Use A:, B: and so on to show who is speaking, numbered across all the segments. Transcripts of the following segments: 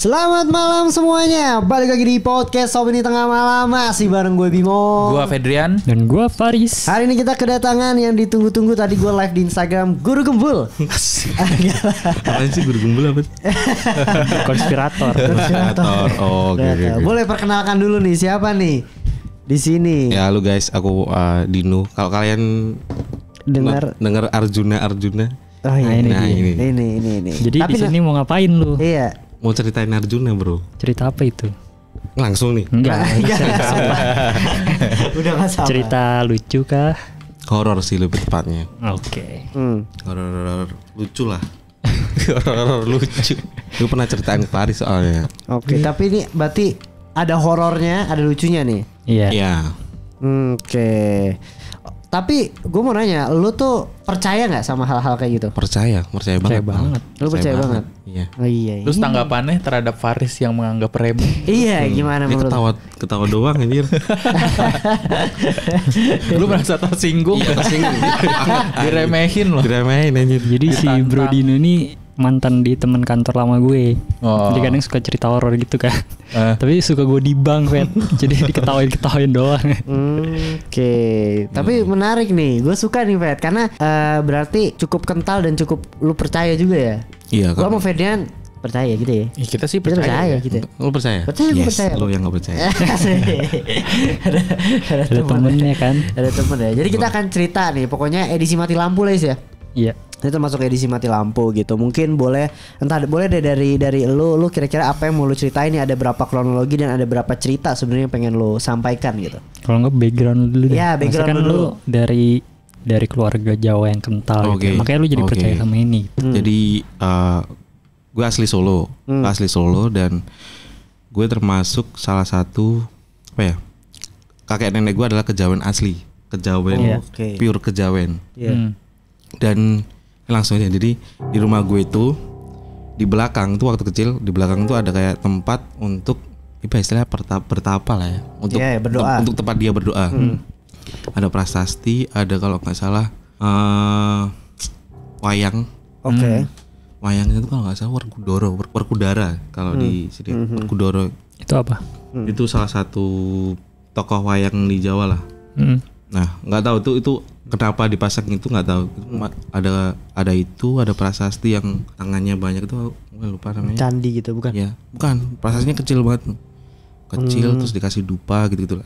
A: Selamat malam semuanya. Balik lagi di podcast Opini Tengah Malam. Masih bareng gue Bimo,
B: gue Fedrian,
C: dan gue Faris.
A: Hari ini kita kedatangan yang ditunggu-tunggu. Tadi gue live di Instagram Guru Gembul.
D: Apaan sih Guru Gembul apa?
C: Konspirator.
D: Oh, oke.
A: Boleh perkenalkan dulu nih siapa nih di sini?
D: Ya lu guys, aku Dino. Kalau kalian
A: dengar
D: Arjuna.
A: Oh iya.
D: Nah, ini.
C: Jadi
A: Tapi
C: di sini mau ngapain lu?
A: Iya.
D: Mau ceritain Arjuna, bro.
C: Cerita apa itu?
D: Langsung nih.
C: Enggak.
A: Udah gak sama.
C: Cerita lucu kah?
D: Horor sih lebih tepatnya.
C: Oke.
D: Horor lucu lah. Horor lucu. Lu pernah ceritain ke Faris soalnya.
A: Oke, tapi ini berarti ada horornya, ada lucunya nih.
C: Iya.
D: Iya.
A: Oke. Tapi gue mau nanya, lu tuh percaya nggak sama hal-hal kayak gitu?
D: Percaya banget.
A: Lu percaya banget?
D: Iya.
A: Oh iya.
B: Terus tanggapannya terhadap Faris yang menganggap remeh?
A: Iya, gimana
D: Dia
A: menurut?
D: ketawa doang anjir.
B: Lu merasa tersinggung? Diremehin loh.
D: Diremehin anjir.
C: Jadi si Bro Dino ini mantan di teman kantor lama gue.
B: Oh.
C: Jadi kadang suka cerita horor gitu kan. Tapi suka gue dibang, Fed. Jadi diketawain doang.
A: Oke. Tapi menarik nih. Gue suka nih, Fed, karena berarti cukup kental dan cukup lu percaya juga ya.
D: Iya.
A: Gue sama Fedian percaya gitu ya.
B: Ya, kita sih
A: Kita percaya
B: percaya.
A: gitu.
D: Lu percaya?
A: Percaya, gue percaya.
D: Lu yang gak percaya.
A: ada
C: temennya kan.
A: Ada temen ya. Jadi kita akan cerita nih. Pokoknya edisi mati lampu lah ya.
C: Iya.
A: Ini termasuk edisi mati lampu gitu. Mungkin boleh boleh deh dari lu kira-kira apa yang mau lu ceritain nih, ada berapa kronologi dan ada berapa cerita sebenarnya yang pengen lu sampaikan gitu.
C: Kalau enggak background dulu deh.
A: Ya, background
C: Maksudnya kan
A: dulu.
C: lu dari keluarga Jawa yang kental
D: Oke.
C: gitu. Makanya lu jadi
D: Oke.
C: percaya sama ini.
D: Jadi gue asli Solo, dan gue termasuk salah satu kakek nenek gue adalah Kejawen asli, Kejawen
A: Oke.
D: pure Kejawen.
A: Iya.
D: Dan langsung aja, jadi di rumah gue itu di belakang tuh waktu kecil, di belakang tuh ada kayak tempat untuk istilahnya bertapa lah ya, untuk
A: Iya, berdoa.
D: untuk tempat dia berdoa. Ada prasasti, ada kalau nggak salah wayang.
A: Oke.
D: Wayangnya itu kalau nggak salah Werkudara kalau di sini. Werkudara
C: Itu apa?
D: itu salah satu tokoh wayang di Jawa lah. Nah, nggak tahu itu kenapa dipasang itu, nggak tahu. Ada prasasti yang tangannya banyak itu, gue lupa namanya.
A: Candi gitu bukan?
D: Ya, bukan. Prasastinya kecil banget. Kecil terus dikasih dupa gitu.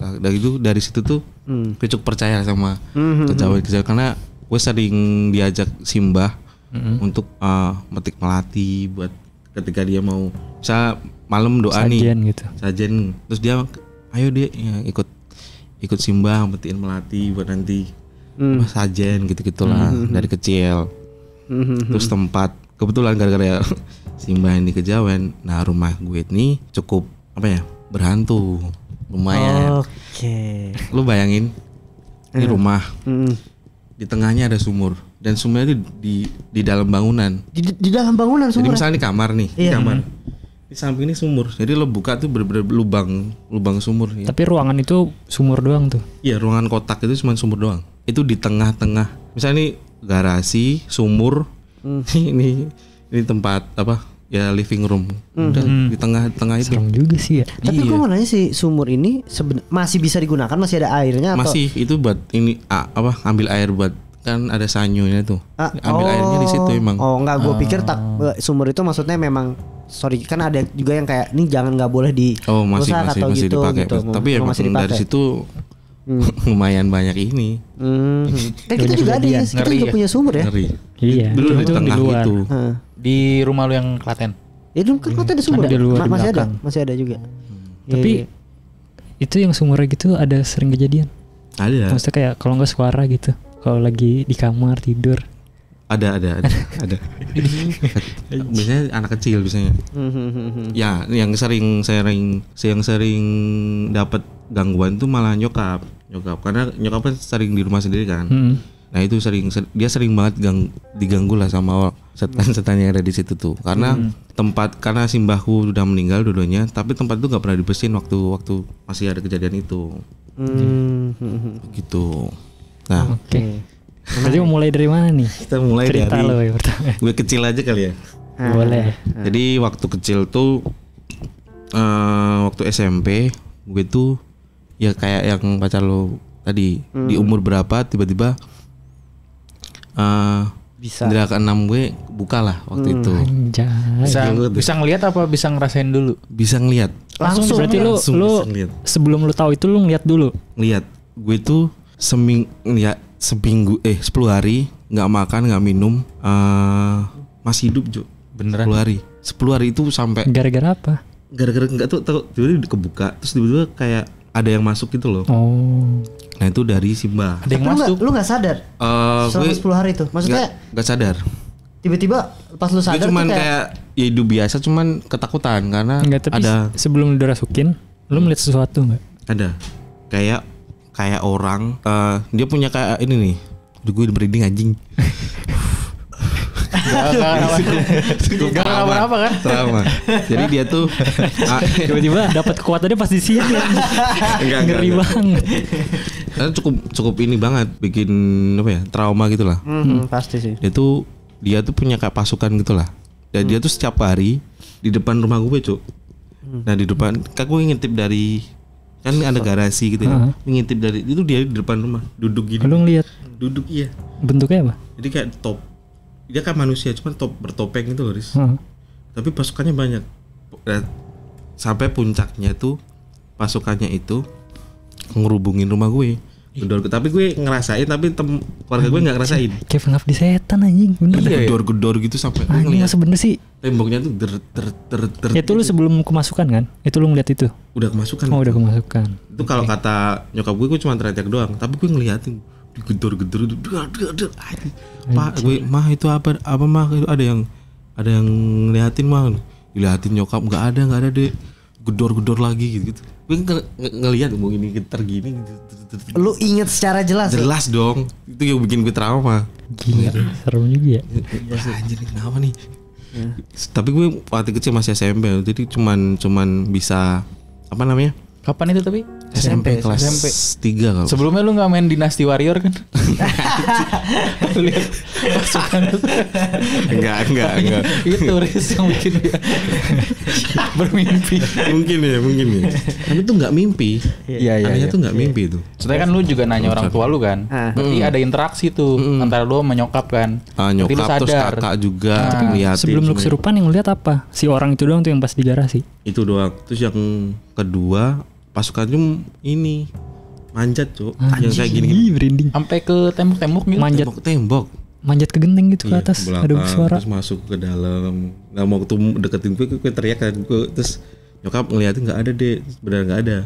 D: Dari situ tuh gue cukup percaya sama Kejawen karena gue sering diajak simbah untuk metik melati buat ketika dia mau misalnya malam doa
C: Sajen
D: nih.
C: gitu.
D: Sajen. Terus dia ayo dia ya, ikut simbah metiin melati buat nanti sajen gitu-gitulah dari kecil. Terus tempat kebetulan gara-gara simbah ini Kejawen. Nah, rumah gue ini cukup berhantu lumayan.
A: Oke.
D: Lu bayangin ini rumah di tengahnya ada sumur dan sumurnya itu di dalam bangunan.
A: Di dalam bangunan
D: Jadi
A: sumur.
D: misalnya ini kamar nih,
A: Iya.
D: kamar. Di samping ini sumur. Jadi lo buka tuh bener-bener lubang sumur ya.
C: Tapi ruangan itu sumur doang tuh.
D: Iya, ruangan kotak itu cuma sumur doang. Itu di tengah-tengah. Misalnya ini garasi, sumur. Ini tempat ya living room. Udah di tengah-tengah itu.
C: Serem juga sih ya.
A: Tapi gue mau nanya, si sumur ini masih bisa digunakan, masih ada airnya atau?
D: Masih itu buat ini ambil air buat, kan ada sanyonya tuh. Ambil airnya di situ emang.
A: Oh enggak, gue pikir sumur itu maksudnya memang, sorry, kan ada juga yang kayak ini jangan, nggak boleh di
D: masih
A: rusak atau
D: masih
A: gitu,
D: dipakai.
A: gitu.
D: Tapi emang
A: masih
D: dari
A: dipakai.
D: situ lumayan banyak ini.
A: Kan kita juga ada ya, kita
B: Ngeri
A: juga
B: ya?
A: punya sumur ya.
D: Ngeri.
C: Iya.
D: Dulu di
C: Itu
D: tengah
C: luar.
D: itu.
B: Di rumah lu yang Klaten.
A: Itu kan kita ada sumur.
C: Ada di luar, di
A: Masih ada,
C: belakang.
A: masih ada juga.
C: Tapi
A: Iya.
C: itu yang sumurnya gitu ada sering kejadian.
D: Ada.
C: Maksudnya kayak kalau nggak suara gitu. Kalau lagi di kamar tidur.
D: Ada. Biasanya anak kecil biasanya. Ya, yang sering dapat gangguan tuh malah nyokap. Karena nyokap kan sering di rumah sendiri kan. Nah, itu dia sering banget diganggu lah sama setan-setan yang ada di situ tuh. Karena karena simbahku udah meninggal dua-duanya, tapi tempat itu nggak pernah dibersihin waktu masih ada kejadian itu. Gitu. Nah,
C: Oke. Berarti mau mulai dari mana nih?
D: kita mulai
C: Cerita
D: dari
C: lo ya pertama.
D: gue kecil aja kali ya.
C: Boleh.
D: Jadi waktu kecil tuh waktu SMP gue tuh ya kayak yang pacar lo tadi di umur berapa tiba-tiba
A: Bisa.
D: indera keenam gue buka lah waktu itu.
C: Anjay.
B: Bisa ngelihat apa bisa ngerasain dulu?
D: Bisa ngelihat.
A: Langsung
C: berarti lu
D: Langsung
C: lu
D: bisa ngeliat.
C: sebelum lu tahu itu lu ngeliat dulu.
D: Ngelihat. Gue tuh seminggu 10 hari nggak makan nggak minum masih hidup Jo.
B: Beneran?
D: 10 hari. 10 hari itu sampai
C: Gara-gara apa?
D: gara-gara nggak tuh tiba-tiba kebuka terus tiba-tiba kayak ada yang masuk gitu loh.
C: Oh.
D: Nah itu dari Simba.
B: Ada yang
A: Tapi
B: masuk.
A: lu gak sadar selama 10 hari itu. Maksudnya
D: nggak sadar.
A: tiba-tiba pas lu
D: Gue
A: sadar
D: cuman
A: tuh
D: kayak ya hidup biasa cuman ketakutan karena
C: Enggak, tapi
D: ada
C: sebelum lu dirasukin, lu melihat sesuatu enggak?
D: ada kayak orang dia punya kayak ini nih. Aduh, gue merinding anjing.
B: Gak kenapa-napa kan?
D: Trauma. Jadi dia tuh
C: Tiba-tiba dapat kekuatannya pas di sini. Ngeri banget.
D: Karena cukup ini banget bikin apa ya trauma gitulah.
A: pasti sih.
D: Dia tuh punya kayak pasukan gitulah. Dan dia tuh setiap hari di depan rumah gue Cuk. Nah di depan kan gue ngintip dari kan ada garasi gitu ya. Ngintip dari itu dia di depan rumah duduk gini.
C: Lu ngeliat
D: Duduk iya.
C: bentuknya apa?
D: Jadi kayak top. Dia kan manusia cuman bertopeng gitu loh Riz. Tapi pasukannya banyak. Dan sampai puncaknya tuh pasukannya itu ngerubungin rumah gue. Tapi gue ngerasain tapi keluarga gue nggak ngerasain.
C: Kayak pengabdi setan anjing. Bener.
D: Ada
B: Iya, iya.
D: gedor-gedor gitu sampai gue
C: Anjing
D: ngeliat
C: masa bener sih?
D: temboknya tuh ter.
C: Itu lu sebelum kemasukan kan? Itu lu ngeliat itu?
D: Udah kemasukan.
C: Oh udah kemasukan.
D: Itu kalau kata nyokap gue cuma teriak doang, tapi gue ngeliatin digedor-gedor itu. Pak, gue mah itu apa mah itu ada yang ngeliatin mah. Diliatin nyokap nggak ada deh. Gedor-gedor lagi gitu. Gue ngeliat mau ini getar gini gitu.
A: Lu inget secara jelas.
D: Jelas dong. Itu yang bikin gue trauma.
C: Gila, serem juga ya.
D: Anjir ini kenapa nih? Tapi gue waktu kecil masih SMP, jadi cuman bisa apa namanya?
B: Kapan itu tapi?
D: SMP kelas
B: SMP.
D: 3 kalau.
B: Sebelumnya lu gak main Dynasty Warrior kan? Lu lihat pasukan
D: Enggak.
B: itu Riz yang bikin dia bermimpi.
D: mungkin ya. Tapi itu nggak mimpi.
B: Iya
D: Anehnya tuh nggak mimpi itu.
B: Sebenarnya kan lu juga nanya orang tua lu kan. Berarti ada interaksi tuh antara lu sama nyokap kan. Berarti lu
D: Nyokap terus
B: sadar.
D: kakak juga ngeliatin.
C: Sebelum lu
D: semuanya.
C: kesurupan yang lu lihat apa? Si orang itu doang tuh yang pas di garasi.
D: Itu doang. Terus yang kedua pasukannya ini manjat Cuk. Yang kayak gini.
C: Ih, merinding.
B: Sampai ke tembok-tembok gitu.
C: Manjat
D: Tembok.
C: manjat ke genteng gitu ke
D: Iya,
C: atas.
D: belakang,
C: Ada suara.
D: terus masuk ke dalam. Nggak mau ketemu deketin gue teriak kan gue. Terus nyokap ngeliatin nggak ada deh, benar nggak ada.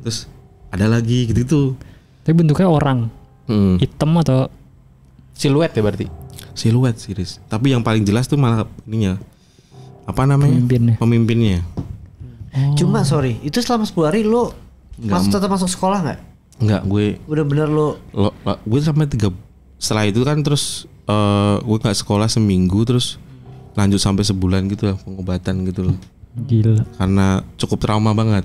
D: Terus ada lagi gitu tuh.
C: Tapi bentuknya orang. Hitam atau
B: Siluet ya berarti.
D: Siluet sih Riz. Tapi yang paling jelas tuh malah ininya. Apa namanya? Pemimpinnya.
A: Cuma sorry, itu selama 10 hari lu tetap masuk sekolah nggak?
D: Enggak, gue
A: Udah bener lu
D: gue sampai 3 setelah itu kan terus gue nggak sekolah seminggu terus lanjut sampai sebulan gitu lah pengobatan gitu loh.
C: gila.
D: Karena cukup trauma banget.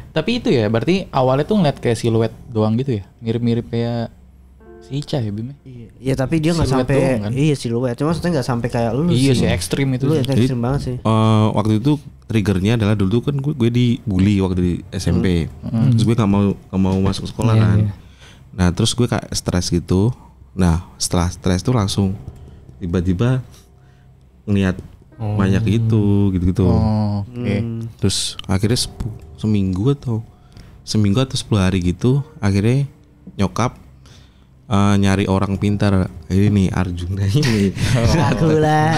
B: Tapi itu ya berarti awalnya tuh ngeliat kayak siluet doang gitu ya. Mirip-mirip kayak si Ica ya Bim.
A: Iya tapi dia nggak
B: Siluet
A: sampai
B: doang, kan?
A: iya siluet. Cuma maksudnya nggak sampai kayak lu
B: Iya
A: sih.
B: sih ekstrim itu.
A: Lu
B: sih.
A: ekstrim banget sih.
D: Waktu itu triggernya adalah dulu tuh kan gue dibully waktu di SMP. Terus gue nggak mau masuk sekolah kan. Nah terus gue kayak stres gitu. Nah setelah stres tuh langsung tiba-tiba ngeliat banyak itu gitu-gitu.
B: Oke.
D: Terus akhirnya seminggu atau 10 hari gitu akhirnya nyokap nyari orang pintar ini Arjuna ini.
A: Akulah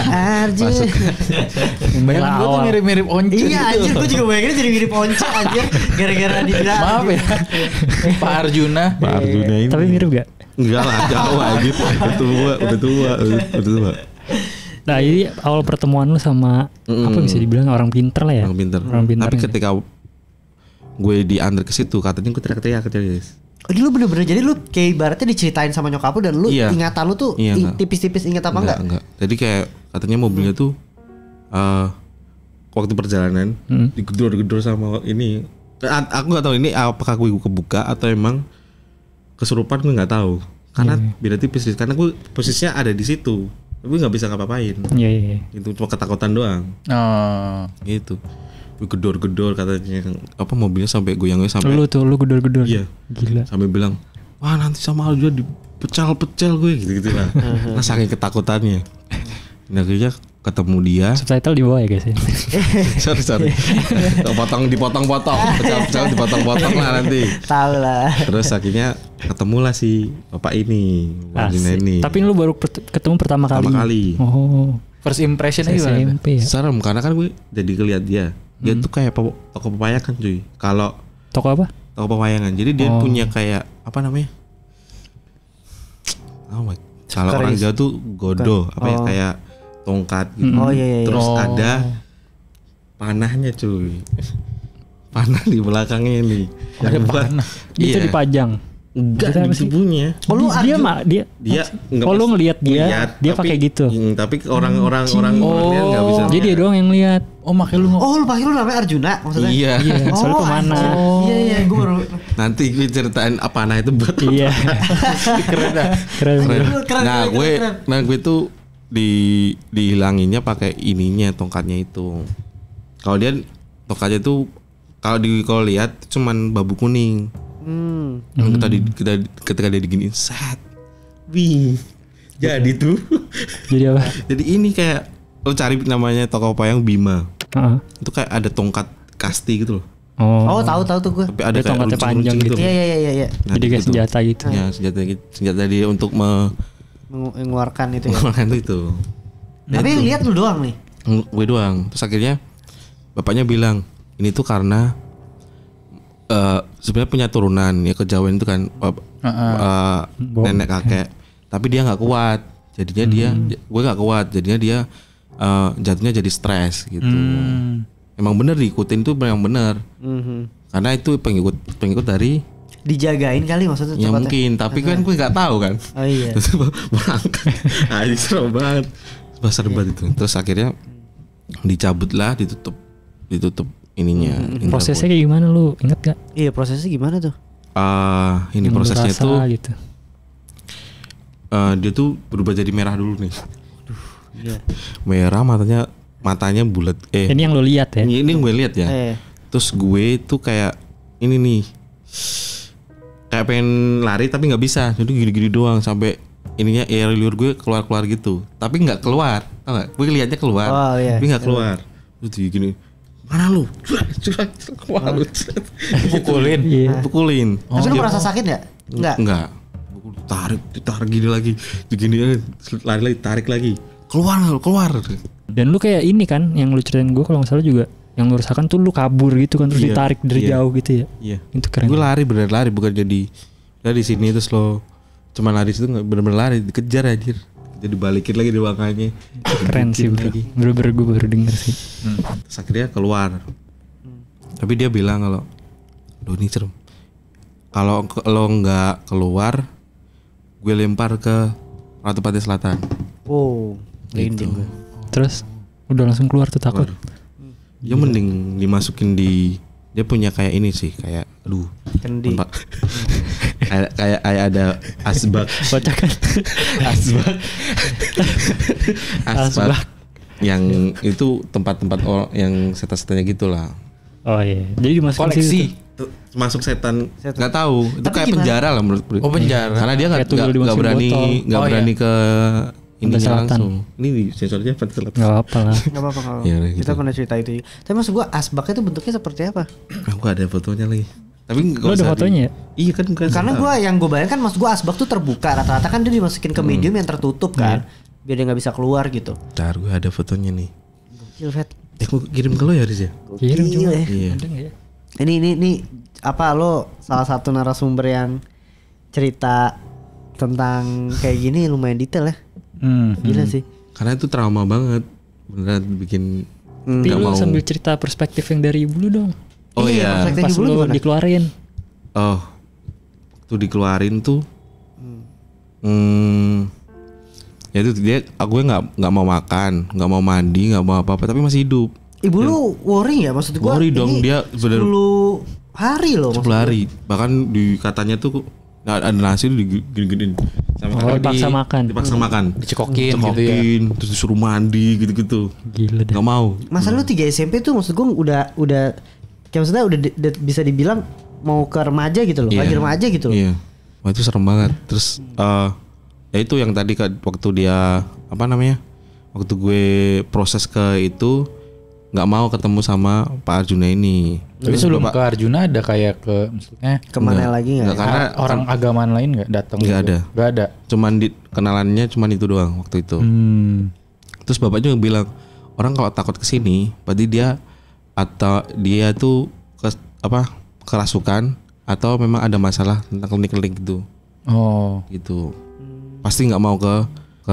A: Arjun.
B: Bayangan gue tuh mirip-mirip Once
A: Iya
B: gitu.
A: anjir gue juga bayanginnya jadi mirip Once anjir. Gara-gara dibilang
B: Maaf ya. Pak Arjuna.
D: Pak Arjuna ini.
C: Tapi mirip gak?
D: Enggak lah, jauh aja. Udah tua.
C: Nah ini awal pertemuan lu sama apa bisa dibilang orang pinter lah ya?
D: Orang pintar.
C: Orang pintar.
D: Tapi ketika gue diantar ke situ katanya gue teriak-teriak guys.
A: Oh, lu bener-bener jadi lu kayak ibaratnya diceritain sama nyokap lu dan lu
D: Iya.
A: ingatan lu tuh
D: Iya, enggak.
A: tipis-tipis ingat apa enggak?
D: Enggak. Jadi kayak katanya mobilnya tuh waktu perjalanan digedor-gedor sama ini. Aku nggak tahu ini apakah gue kebuka atau emang kesurupan, gue nggak tahu. Karena beda tipis karena gue posisinya ada di situ. Tapi nggak bisa ngapa-ngapain.
C: Iya.
D: Itu cuma ketakutan doang.
B: Oh.
D: Gitu. gedor-gedor katanya, apa mobilnya sampai goyangnya sampai.
C: Lu gedor-gedor.
D: Iya.
C: Gila.
D: Sampai bilang, wah nanti sama Aljo dipecel-pecel gue gitu lah. Nah saking ketakutannya. Nah akhirnya ketemu dia.
C: Subtitle di bawah ya guys ya.
D: sorry. Dipotong-potong, pecel-pecel dipotong-potong lah nanti.
A: Tahu lah.
D: Terus akhirnya ketemulah si bapak ini,
C: Asik.
D: ini.
C: Tapi lu baru ketemu pertama kali.
D: Pertama kali.
C: Oh.
B: First impression gimana?
C: SMP ya.
D: Serem karena kan gue jadi ngeliat dia. Dia tuh kayak toko pewayangan cuy. Kalau
C: Toko apa?
D: toko pewayangan. Jadi dia punya kayak apa namanya? Kalau orang Jawa tuh godo, apa ya kayak tongkat gitu.
A: Oh iya.
D: Terus ada panahnya cuy. Panah di belakangnya nih.
B: Ada panah.
C: Itu dipajang.
D: Enggak
C: Apa
D: di
C: sih?
D: tubuhnya.
C: Dia
D: Enggak
C: Oh, lu
D: pas
C: ngelihat dia
D: tapi-
C: pakai gitu.
D: Tapi orang lain enggak bisa.
C: Jadi dia doang yang lihat.
B: Oh makanya lu
A: Oh, lu pakai lu namanya Arjuna maksudnya?
D: Iya.
C: Iya, soalnya pemanah.
A: Iya, gue baru.
D: Nanti gue ceritain apa panah itu buat.
C: Iya.
B: keren dah.
C: Keren.
A: Keren.
D: Nah gue tuh dihilanginnya pakai ininya tongkatnya itu. Kalau dia tongkatnya tuh kalau lihat cuman babu kuning. Ketika dia diginiin set. Wih. Jadi tuh.
C: Jadi apa?
D: Jadi ini kayak lo cari namanya toko payang Bima.
C: Heeh.
D: Itu kayak ada tongkat kasti gitu loh.
C: Oh.
A: Oh, tahu tuh gue.
D: Tapi ada
C: Dia
D: kayak
C: tongkatnya
D: runcing-runcing
C: panjang gitu.
A: Iya.
D: Nah,
C: Jadi kayak
D: gitu.
C: senjata gitu.
D: Ya senjata dia untuk
A: Mengeluarkan itu ya.
D: mengeluarkan itu.
A: Tapi yang lihat lu doang nih.
D: Gue doang. Terus akhirnya bapaknya bilang ini tuh karena sebenarnya punya turunan ya kejawen itu kan nenek kakek. Tapi dia nggak kuat. Jadinya gue nggak kuat. Jadinya dia jatuhnya jadi stres gitu. Emang bener diikutin tuh yang bener. Karena itu pengikut dari
A: Dijagain kali maksudnya
D: ya
A: tempatnya.
D: mungkin. Tapi kan gue nggak tahu kan.
A: Oh iya.
D: Terus berangkat. Anjing serem banget. Serem banget itu. Terus akhirnya dicabut lah, ditutup ininya.
C: Prosesnya kayak gimana lu? Ingat gak?
A: Iya, prosesnya gimana tuh?
D: Ini
C: Yang lu
D: prosesnya
C: rasa
D: tuh
C: gitu.
D: dia tuh berubah jadi merah dulu nih.
A: Iya.
D: Merah matanya bulat.
C: Ini yang lu lihat ya?
D: Ini yang gue lihat ya. Terus gue tuh kayak ini nih. Kayak pengen lari tapi nggak bisa. Jadi gini-gini doang sampai ininya air liur gue keluar gitu. Tapi nggak keluar. Tau gak? Gue lihatnya keluar.
A: Oh, iya.
D: Tapi nggak keluar. Terus gini. Mana lu? Curang. Wah, lu.
B: Pukulin.
C: Iya.
D: Pukulin.
A: Tapi lu merasa sakit gak? Enggak.
D: Ditarik gini lagi. Begini lari lagi, tarik lagi. Keluar.
C: Dan lu kayak ini kan yang lu ceritain gue kalau nggak salah juga yang lu rasakan tuh lu kabur gitu kan terus
D: Iya,
C: ditarik dari
D: iya.
C: jauh gitu ya.
D: Iya.
C: Itu keren.
D: Gue lari bener lari bukan jadi di sini terus lo cuma lari situ nggak bener lari dikejar anjir. Jadi balikin lagi di belakangnya.
C: Keren sih bro. Bener-bener gue baru denger sih.
D: Terus akhirnya keluar. Tapi dia bilang kalau aduh ini serem. Kalau lo nggak keluar, gue lempar ke Ratu Pantai Selatan.
A: Oh, merinding gue.
C: Terus udah langsung keluar tuh takut.
D: Ya mending dimasukin di dia punya kayak ini sih kayak aduh
A: Kendi.
D: kayak ada asbak
C: Bacakan.
D: asbak yang itu tempat-tempat yang setan-setannya gitulah.
C: Oh iya. Jadi dimasukin
B: Koleksi.
C: situ.
D: Masuk setan nggak tahu itu
A: Tapi
D: kayak
A: gimana?
D: penjara lah menurut
B: Oh, penjara.
D: karena dia
C: Kayak tuyul dimasukin
D: nggak berani
C: botol.
D: nggak
B: Oh,
D: berani
B: iya.
D: ke ininya
C: Selatan.
D: langsung ini di sensornya Pantai Selatan.
C: Gak apa lah.
A: Gak apa-apa kalau
D: Ya udah,
A: kita
D: gitu.
A: pernah cerita itu. Tapi maksud gue asbaknya tuh bentuknya seperti apa?
D: Aku ada fotonya lagi tapi nggak
C: Lu ada
D: usah
C: fotonya ya?
D: iya kan bukan
A: Karena gue yang gue bayangkan maksud gue asbak tuh terbuka. Rata-rata kan dia dimasukin ke medium yang tertutup kan. Biar dia gak bisa keluar gitu.
D: Bentar, gue ada fotonya nih.
A: Gokil, Fet.
D: Aku kirim ke lo ya Riz ya?
C: Kirim
A: Gokil
C: coba.
A: ya.
D: Iya.
C: Ada nggak ya?
A: Ini apa lo salah satu narasumber yang cerita tentang kayak gini lumayan detail ya. Gila sih.
D: Karena itu trauma banget. Beneran bikin
C: Tapi
D: nggak
C: lu
D: mau.
C: sambil cerita perspektif yang dari ibu lu dong.
D: Oh
A: Iya,
D: iya.
A: perspektif
C: Pas
A: ibu lu
C: lu
A: gimana?
C: dikeluarin.
D: Oh. Tuh dikeluarin tuh. Ya itu dia aku nggak mau makan, nggak mau mandi, nggak mau apa-apa tapi masih hidup.
A: Ibu lu worry ya maksud gue?
D: Worry dong, dia bener-
A: 10 hari loh.
D: 10 hari. Bahkan di katanya tuh ada nasi tuh digini-giniin.
C: Dipaksa makan.
D: Dipaksa makan.
B: Dicekokin gitu ya.
D: Terus disuruh mandi gitu-gitu.
C: Gila dah.
D: Gak mau.
A: Masa lu 3 SMP tuh maksud gue udah kayak maksudnya udah bisa dibilang mau ke remaja gitu loh.
D: Iya.
A: Lagi remaja gitu loh.
D: Iya. Wah itu serem banget. Terus ya itu yang tadi waktu dia apa namanya? Waktu gue proses ke itu nggak mau ketemu sama Pak Arjuna ini.
B: Tapi sebelum ke Arjuna ada kayak ke maksudnya
A: Kemana lagi nggak?
D: Karena
B: orang agamaan lain nggak datang?
D: Nggak ada.
B: Nggak ada.
D: Cuman kenalannya cuman itu doang waktu itu. Terus bapak juga bilang orang kalau takut kesini, berarti dia tuh kerasukan atau memang ada masalah tentang klinik-klinik gitu.
B: Oh.
D: Gitu. Pasti nggak mau ke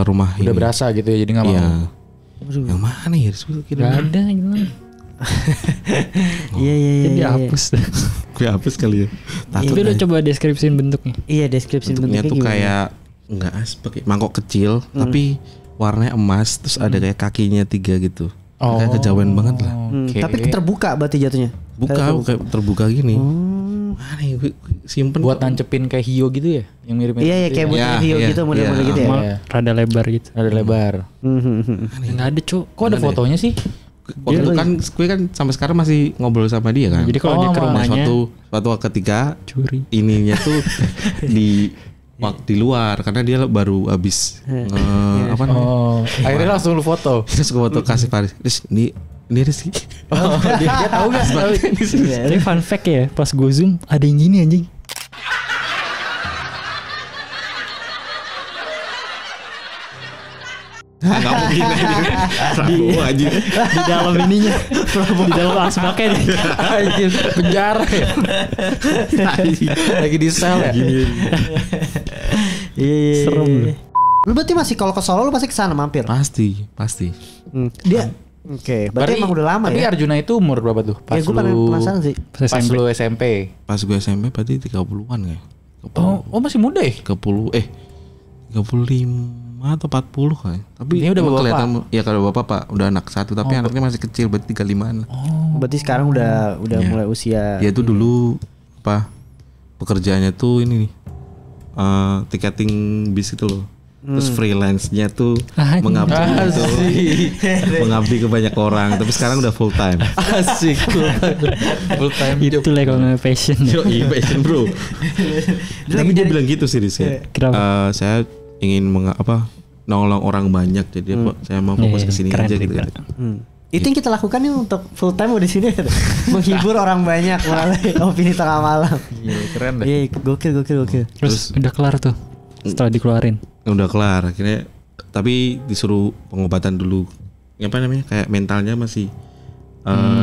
D: rumah ini.
B: Udah berasa gitu ya, jadi nggak mau.
D: Iya. Yang mana ya?
C: Gak ada gimana?
A: Iya.
C: Jadi hapus.
D: Gue hapus kali ya.
C: Tapi lu coba deskripsiin bentuknya.
A: Iya, deskripsi
D: Bentuknya tuh
A: gimana?
D: kayak nggak pakai mangkok kecil, tapi warnanya emas, terus ada kayak kakinya 3 gitu. Kayak kejawen banget lah.
B: Oke.
A: Tapi terbuka berarti jatuhnya.
D: Buka terbuka gini. Mana ya gue simpen
B: Buat nancepin kayak hio gitu ya, yang mirip-mirip.
A: Iya,
B: gitu
A: kayak
B: ya.
A: buat video
D: iya,
A: gitu model-model
D: iya.
A: gitu ya.
C: Mal, rada lebar gitu.
B: Ada lebar.
C: Nggak ada cuk.
B: Kok ada fotonya sih?
D: waktu kan gue kan sampai sekarang masih ngobrol sama dia kan.
C: Jadi kalau dia ke
B: Oh,
C: rumahnya
D: suatu ketika
C: curi.
D: ininya tuh di luar karena dia baru habis apa namanya?
B: Oh, akhirnya langsung lu foto.
D: Terus gue foto kasih Faris. Terus ini Rizky.
B: Oh, dia tahu enggak?
C: Tapi fun fact ya, pas gue zoom ada yang gini anjing.
D: Enggak mungkin aja.
C: Di dalam ininya, di dalam asbaknya nih.
B: Anjir, penjara ya. Lagi di sel ya.
A: Iya.
C: Serem lu.
A: Lu berarti masih kalau ke Solo lu pasti ke sana mampir.
D: Pasti.
A: Dia Oke, berarti emang udah lama
B: tapi
A: ya.
B: Arjuna itu umur berapa tuh? Pas
A: Ya gue penasaran sih.
B: pas lu SMP.
D: Pas gue SMP berarti 30-an ya.
B: Oh masih muda ya?
D: 35 atau 40 kan. Tapi
B: Ini udah
D: emang
B: bapak.
D: kelihatan ya kalau bapak Pak udah anak satu tapi anaknya masih kecil berarti 35-an lah.
A: Berarti sekarang udah
D: Iya.
A: mulai usia.
D: Dia tuh dulu pekerjaannya tuh ini nih. Tiketing bis itu loh. Terus freelance-nya tuh mengabdi mengabdi ke banyak orang, tapi sekarang udah full time.
B: Asik. Full time
C: Itu lah kalau namanya passion.
D: Yoi, passion bro. Tapi dia bilang gitu sih Riz ya.
C: Kenapa?
D: Saya ingin nolong orang banyak, jadi saya mau fokus
C: Iya,
D: ke sini
C: keren
D: aja
C: sih,
D: gitu.
C: keren.
A: Itu yang kita lakukan nih untuk full time di sini menghibur orang banyak melalui opini tengah malam.
B: Iya, keren deh.
A: Iya, gokil.
C: Terus udah kelar tuh setelah dikeluarin.
D: Udah kelar akhirnya, tapi disuruh pengobatan dulu. Apa namanya? Kayak mentalnya masih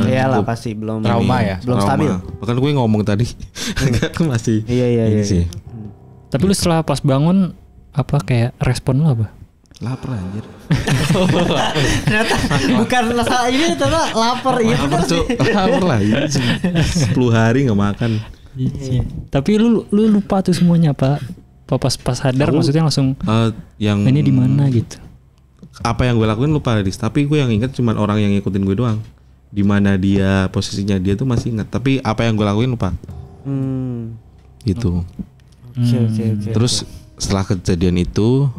A: Iyalah
D: cukup
A: pasti belum
B: Trauma ya?
A: belum
D: trauma.
A: stabil.
D: Bahkan gue ngomong tadi aku masih
A: Iya.
D: ini sih.
C: Tapi lu setelah pas bangun apa kayak respon lu apa?
D: Lapar anjir.
A: Ternyata bukan masalah ini, ternyata lapar iya benar sih.
D: Lapar lah ini 10 hari nggak makan.
C: Tapi lu lupa tuh semuanya apa? Pas sadar maksudnya langsung
D: Yang
C: ini di mana gitu.
D: apa yang gue lakuin lupa Riz, tapi gue yang ingat cuman orang yang ngikutin gue doang. Di mana dia posisinya dia tuh masih ingat, tapi apa yang gue lakuin lupa. Gitu.
A: Oke.
D: Terus setelah kejadian itu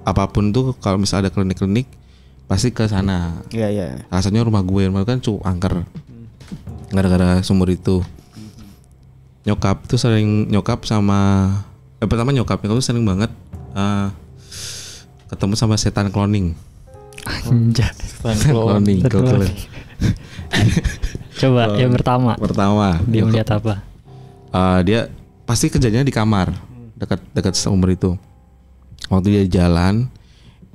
D: apapun tuh kalau misalnya ada klinik-klinik pasti ke sana.
A: Iya.
D: Rasanya rumah gue kan cukup angker gara-gara sumur itu. Nyokap tuh sering pertama nyokap tuh sering banget ketemu sama setan cloning.
C: Anjay.
D: Cloning.
C: Coba yang pertama dia
D: nyokap,
C: melihat apa?
D: dia pasti kejadiannya di kamar dekat sumur itu. Waktu dia jalan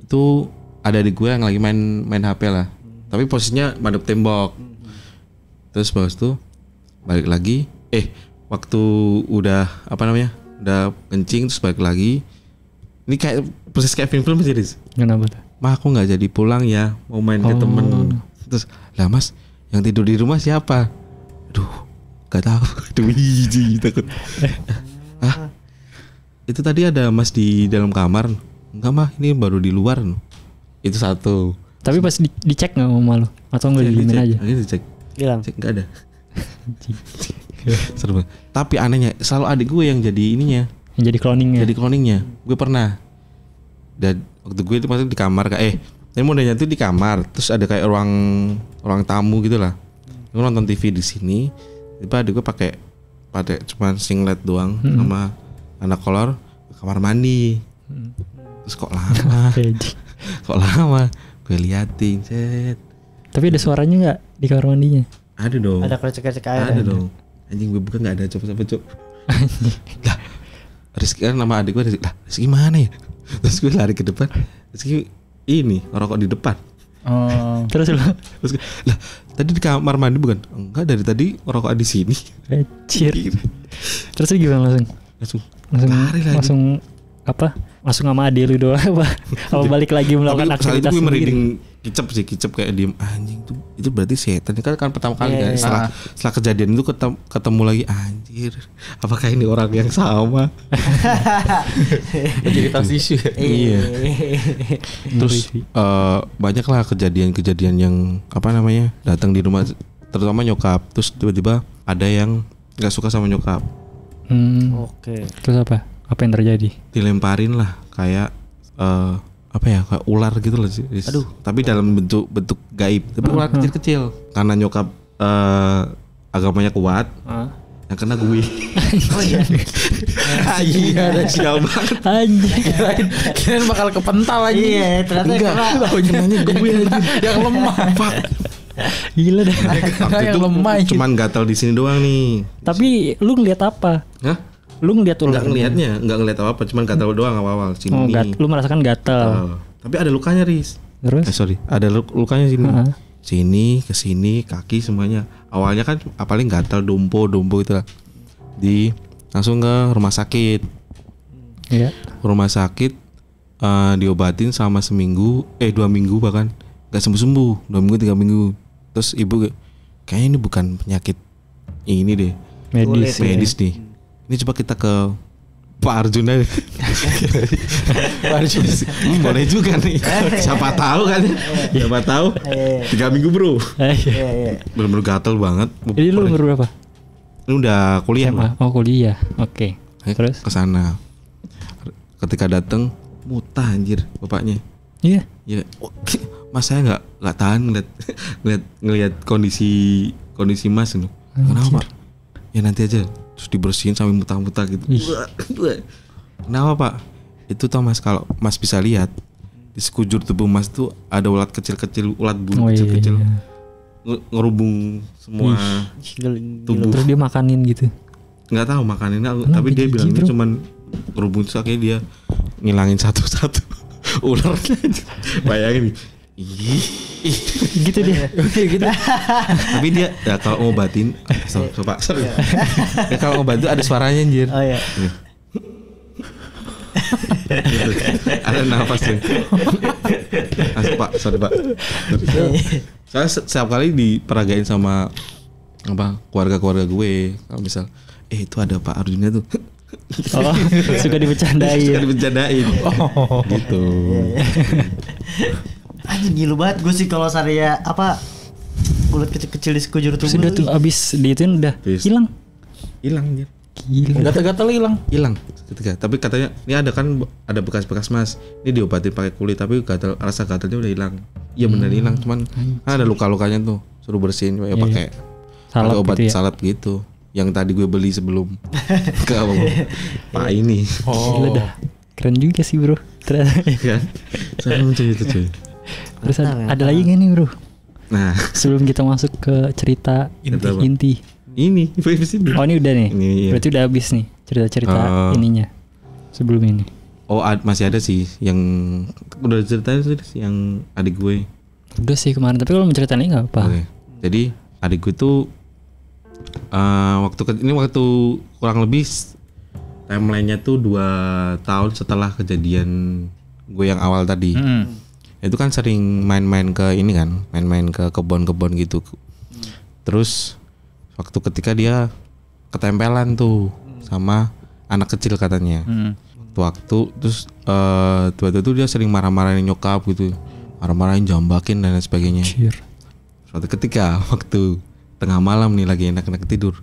D: itu ada adik gue yang lagi main HP lah, tapi posisinya madep tembok. Terus bagus tuh balik lagi, waktu udah udah kencing terus balik lagi. Ini kayak proses kayak film sih Riz.
C: Kenapa tuh?
D: Mah aku nggak jadi pulang ya, mau main ke temen. Terus lah mas yang tidur di rumah siapa? Aduh gak tahu. Aduh takut. Itu tadi ada mas di dalam kamar. Enggak mah, ini baru di luar. Itu satu.
C: Tapi pas dicek nggak sama lu atau nggak didiemin aja?
D: Ini dicek.
A: Hilang.
D: Cek nggak ada. Seru banget. Tapi anehnya selalu adik gue yang jadi ininya,
C: Yang jadi cloningnya.
D: Jadi cloningnya. Gue pernah. Dan waktu gue itu masuk di kamar ini modenya tuh di kamar, terus ada kayak ruang tamu gitu lah. Gue nonton TV di sini, tiba adik gue pakai cuma singlet doang sama anak kolor ke kamar mandi. Terus kok lama? Gue liatin, set.
C: Tapi ada suaranya nggak di kamar mandinya?
D: Ada dong.
A: Ada krecek-krecek air.
D: Ada dong. Anjing gue buka nggak ada coba. Lah, Rizky kan nama adik gue Rizky. Lah, Rizky mana ya? Terus gue lari ke depan. Rizky ini ngerokok di depan.
B: Oh.
C: Terus lu?
D: Terus lah tadi di kamar mandi bukan? Enggak, dari tadi ngerokok di sini.
C: Anjir. Terus lu gimana langsung
D: lari lagi.
C: langsung apa? Langsung sama adik lu doang apa? Apa balik lagi melakukan
D: Tapi saat itu
C: aktivitas
D: gue
C: sendiri?
D: merinding kicep kayak diem anjing tuh itu berarti setan kan pertama kali kan setelah kejadian itu ketemu lagi anjir apakah ini orang yang sama.
B: Jadi tas isu ya.
D: Iya. Terus banyak lah kejadian yang apa namanya datang di rumah terutama nyokap terus tiba-tiba ada yang nggak suka sama nyokap.
A: Oke.
C: Terus apa? Apa yang terjadi?
D: Dilemparin lah kayak apa ya kayak ular gitu loh.
A: Aduh.
D: Tapi dalam bentuk gaib tapi ular kecil-kecil karena nyokap agamanya kuat yang kena gue.
A: Oh iya.
D: Iya ada sial banget.
C: Anjir.
B: Kirain bakal kepental aja.
A: Iya, ternyata karena
D: Kenanya gue aja
B: Yang lemah.
D: Fuck.
C: Gila dah.
D: Waktu
B: Yang
D: itu
B: lemah.
D: cuman gatal di sini doang nih.
C: Tapi lu ngeliat apa?
D: Hah?
C: Lu ngeliat ular?
D: Nggak ngeliat apa-apa, cuman gatal doang awal-awal sini.
C: Oh, lu merasakan gatal.
D: Tapi ada lukanya, Riz.
C: Terus?
D: Sorry, ada lukanya sini. Sini, ke sini, kaki semuanya. Awalnya kan paling gatal dompo gitu lah. Langsung ke rumah sakit.
C: Iya.
D: Rumah sakit diobatin sama 2 minggu bahkan nggak sembuh 2 minggu 3 minggu. Terus ibu kayaknya ini bukan penyakit ini deh. Medis nih. Ini coba kita ke Pak Arjun aja. Pak Arjun boleh juga nih. Siapa tahu kan? Siapa tahu? 3 minggu bro.
C: Iya.
D: Bener-bener gatel banget.
C: Jadi lu umur berapa?
D: Ini udah kuliah
C: SMA. Oh kuliah. Oke. Terus?
D: Ke sana. Ketika dateng mutah anjir bapaknya.
C: Iya.
D: Ya, mas saya nggak tahan ngeliat kondisi mas itu. Kenapa? Ya nanti aja. Terus dibersihin sampai muntah-muntah gitu. Kenapa pak? Itu tau mas kalau mas bisa lihat di sekujur tubuh mas tuh ada ulat kecil-kecil, ulat bulu kecil-kecil ngerubung semua tubuh.
C: Terus dia makanin gitu.
D: Nggak tahu makaninnya, tapi dia bilang ini cuman ngerubung itu akhirnya dia ngilangin satu-satu ular. Bayangin.
C: Gitu dia.
B: Gitu.
D: Tapi dia ya kalau ngobatin sorry. Ya kalau ngobatin ada suaranya anjir.
A: Oh iya.
D: Ada nafas tuh. Pak, sorry Pak. Soalnya setiap kali diperagain sama keluarga gue kalau misal itu ada Pak Arjuna tuh.
C: Oh, suka dibercandain.
D: Gitu.
A: Anjing gilu banget gue sih kalau saya ulat kecil-kecil di sekujur tubuh.
C: Sudah tuh abis diituin udah hilang.
D: Hilang anjir.
C: Gila.
B: Gatal-gatal hilang
D: Ketika. Tapi katanya ini ada bekas-bekas mas. Ini diobatin pakai kulit tapi rasa gatalnya udah hilang. Iya benar hilang, cuman ada luka-lukanya tuh. Suruh bersihin ya pakai obat
C: gitu ya?
D: salep gitu. Yang tadi gue beli sebelum ke Pak ini.
C: Gila dah. Keren juga sih bro. Ternyata.
D: Kan? Saya lucu itu cuy.
C: Terus ada lagi gak nih bro?
D: Nah,
C: sebelum kita masuk ke cerita inti.
D: Ini.
C: Oh ini udah nih.
D: Ini, iya.
C: Berarti udah habis nih cerita-cerita ininya. Sebelum ini.
D: Oh masih ada sih yang udah ceritain sih yang adik gue.
C: Udah sih kemarin, tapi kalau mau ceritain ini nggak apa.
D: Oke. Jadi adik gue tuh waktu kurang lebih timelinenya tuh 2 tahun setelah kejadian gue yang awal tadi. Itu kan sering main-main ke ini kan, main-main ke kebon-kebon gitu. Terus waktu ketika dia ketempelan tuh sama anak kecil katanya. Waktu terus tiba-tiba tuh dia sering marah-marahin nyokap gitu, marah-marahin, jambakin dan lain sebagainya. Suatu ketika waktu tengah malam nih lagi enak-enak tidur,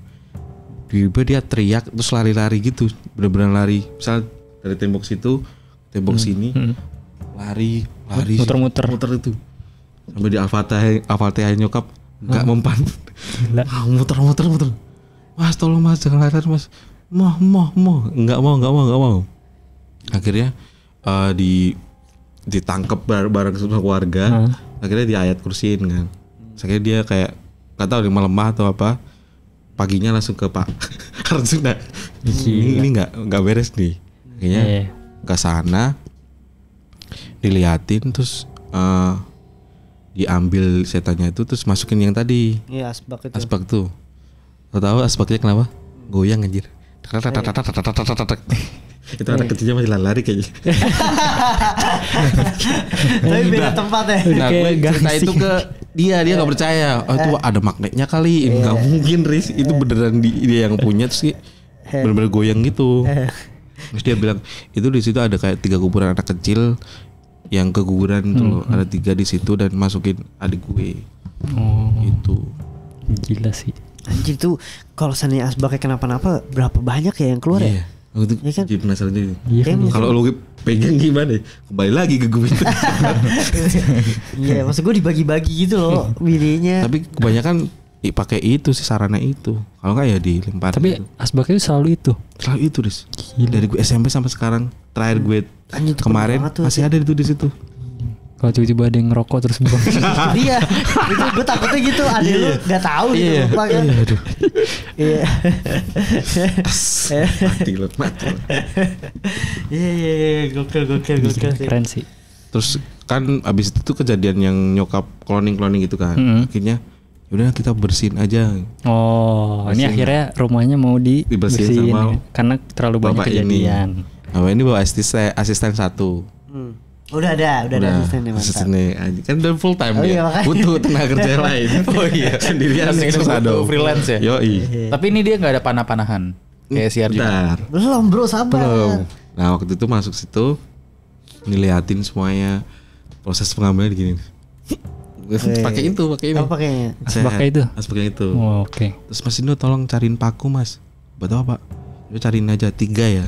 D: tiba dia teriak terus lari-lari gitu, bener-bener lari. Misal dari tembok situ, tembok sini, lari
C: Muter-muter.
D: muter itu. Sampai di Al-Fatihah nyokap nggak mempan.
C: Gila.
D: Muter. Mas tolong mas, jangan lari mas. Mau. Nggak mau. Akhirnya ditangkap bareng semua keluarga. Akhirnya di ayat kursiin kan. Akhirnya dia kayak nggak tahu dia melemah atau apa. Paginya langsung ke Pak Arjuna. Ini nggak beres nih. Kayaknya ke sana diliatin terus diambil setannya itu terus masukin yang tadi.
A: Iya, asbak itu.
D: Asbak tuh. Tahu asbaknya kenapa? Goyang anjir. Itu anak kecilnya masih lari kayaknya.
A: Tapi beda tempat ya.
D: Nah, gue cerita itu ke dia nggak percaya. Oh itu ada magnetnya kali. Nggak mungkin Riz. Itu beneran dia yang punya terus bener-bener goyang gitu. Terus dia bilang itu di situ ada kayak 3 kuburan anak kecil yang keguguran tuh loh. Ada 3 di situ dan masukin adik gue. Itu
C: Gila sih.
A: Anjir tuh kalau seandainya asbaknya kenapa-napa berapa banyak ya yang keluar ya?
D: Itu
A: Iya kan?
D: jadi penasaran jadi.
C: Iya kan?
A: Kayak
D: Kalau lu pegang gimana? Kembali lagi ke gue itu.
A: Iya, maksud gue dibagi-bagi gitu loh bininya.
D: Tapi kebanyakan pakai itu sih sarana itu. Kalau enggak ya dilempar.
C: Tapi
D: gitu.
C: asbaknya itu selalu itu.
D: Selalu itu Riz. Dari gue SMP sampai sekarang. Terakhir gue
A: Anjir, itu
D: kemarin
A: keren banget tuh,
D: masih ada itu di situ.
C: Kalau tiba-tiba ada yang ngerokok terus buang.
A: Iya, itu gue takutnya gitu. Ada lu nggak tahu gitu lupa kan?
D: Aduh.
A: Iya.
D: Mati lo.
A: Iya, gokil sih.
C: Keren sih.
D: Terus kan abis itu tuh kejadian yang nyokap cloning gitu kan. Akhirnya yaudah kita bersihin aja.
C: Oh, ini
D: Bersihin.
C: akhirnya rumahnya mau
D: Dibersihin sama
C: ya. Karena terlalu banyak
D: bapak
C: kejadian.
D: Nah ini bawa asisten 1.
A: Udah ada asistennya mantap.
D: Asistennya aja. Kan udah full time
A: Oh
D: dia.
A: iya, makanya.
D: Butuh tenaga kerja lain.
B: Oh iya.
D: Sendirian
B: Asik,
D: susah
B: butuh
D: dong.
B: freelance ya?
D: Yoi.
B: Tapi ini dia nggak ada panah-panahan kayak si Arjuna.
D: Bentar.
A: Belum bro, sabar.
D: Belum. Nah waktu itu masuk situ ngeliatin semuanya proses pengambilan gini. Pakai itu.
A: Apa pakainya?
C: Asbaknya itu?
D: Asbaknya itu.
C: Oh, oke.
D: Terus Mas Indo tolong cariin paku Mas. Buat apa Pak? Coba cariin aja 3 ya.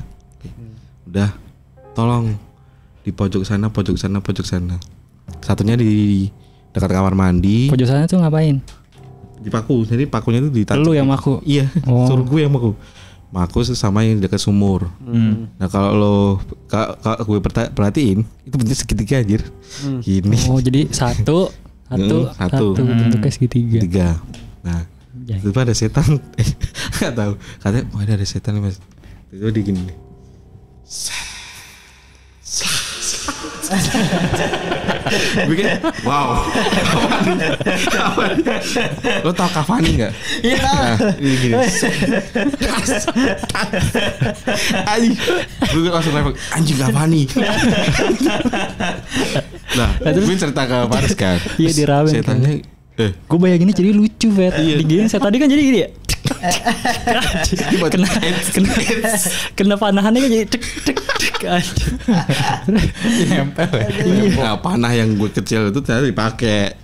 D: Udah. Tolong di pojok sana. Satunya di dekat kamar mandi.
C: Pojok sana tuh ngapain?
D: Di paku. Jadi pakunya itu ditancap.
C: Lu yang maku?
D: Iya.
C: Oh.
D: Suruh gue yang maku. Maku sama yang dekat sumur. Nah kalau lo gue perhatiin itu bentuknya segitiga anjir. Gini.
C: Oh, jadi satu bentuknya segitiga.
D: 3. Nah,
C: Ya.
D: itu ada setan. Enggak tahu. Katanya ada setan nih Mas. Itu di gini. Bikin wow. Lo tau Cavani enggak?
A: Iya tahu.
D: Nah, ini gini. Anjing. Gue langsung level anjing Cavani. Nah, gue cerita ke Paris kan.
C: Iya, di ramen kan.
D: Setannya
C: Gue bayanginnya jadi lucu, Fet.
D: Iya.
C: Digini saya tadi kan jadi gini ya. kena panahannya kan jadi cek anjir.
B: Nempel ya.
D: Nah, panah yang gue kecil itu ternyata dipakai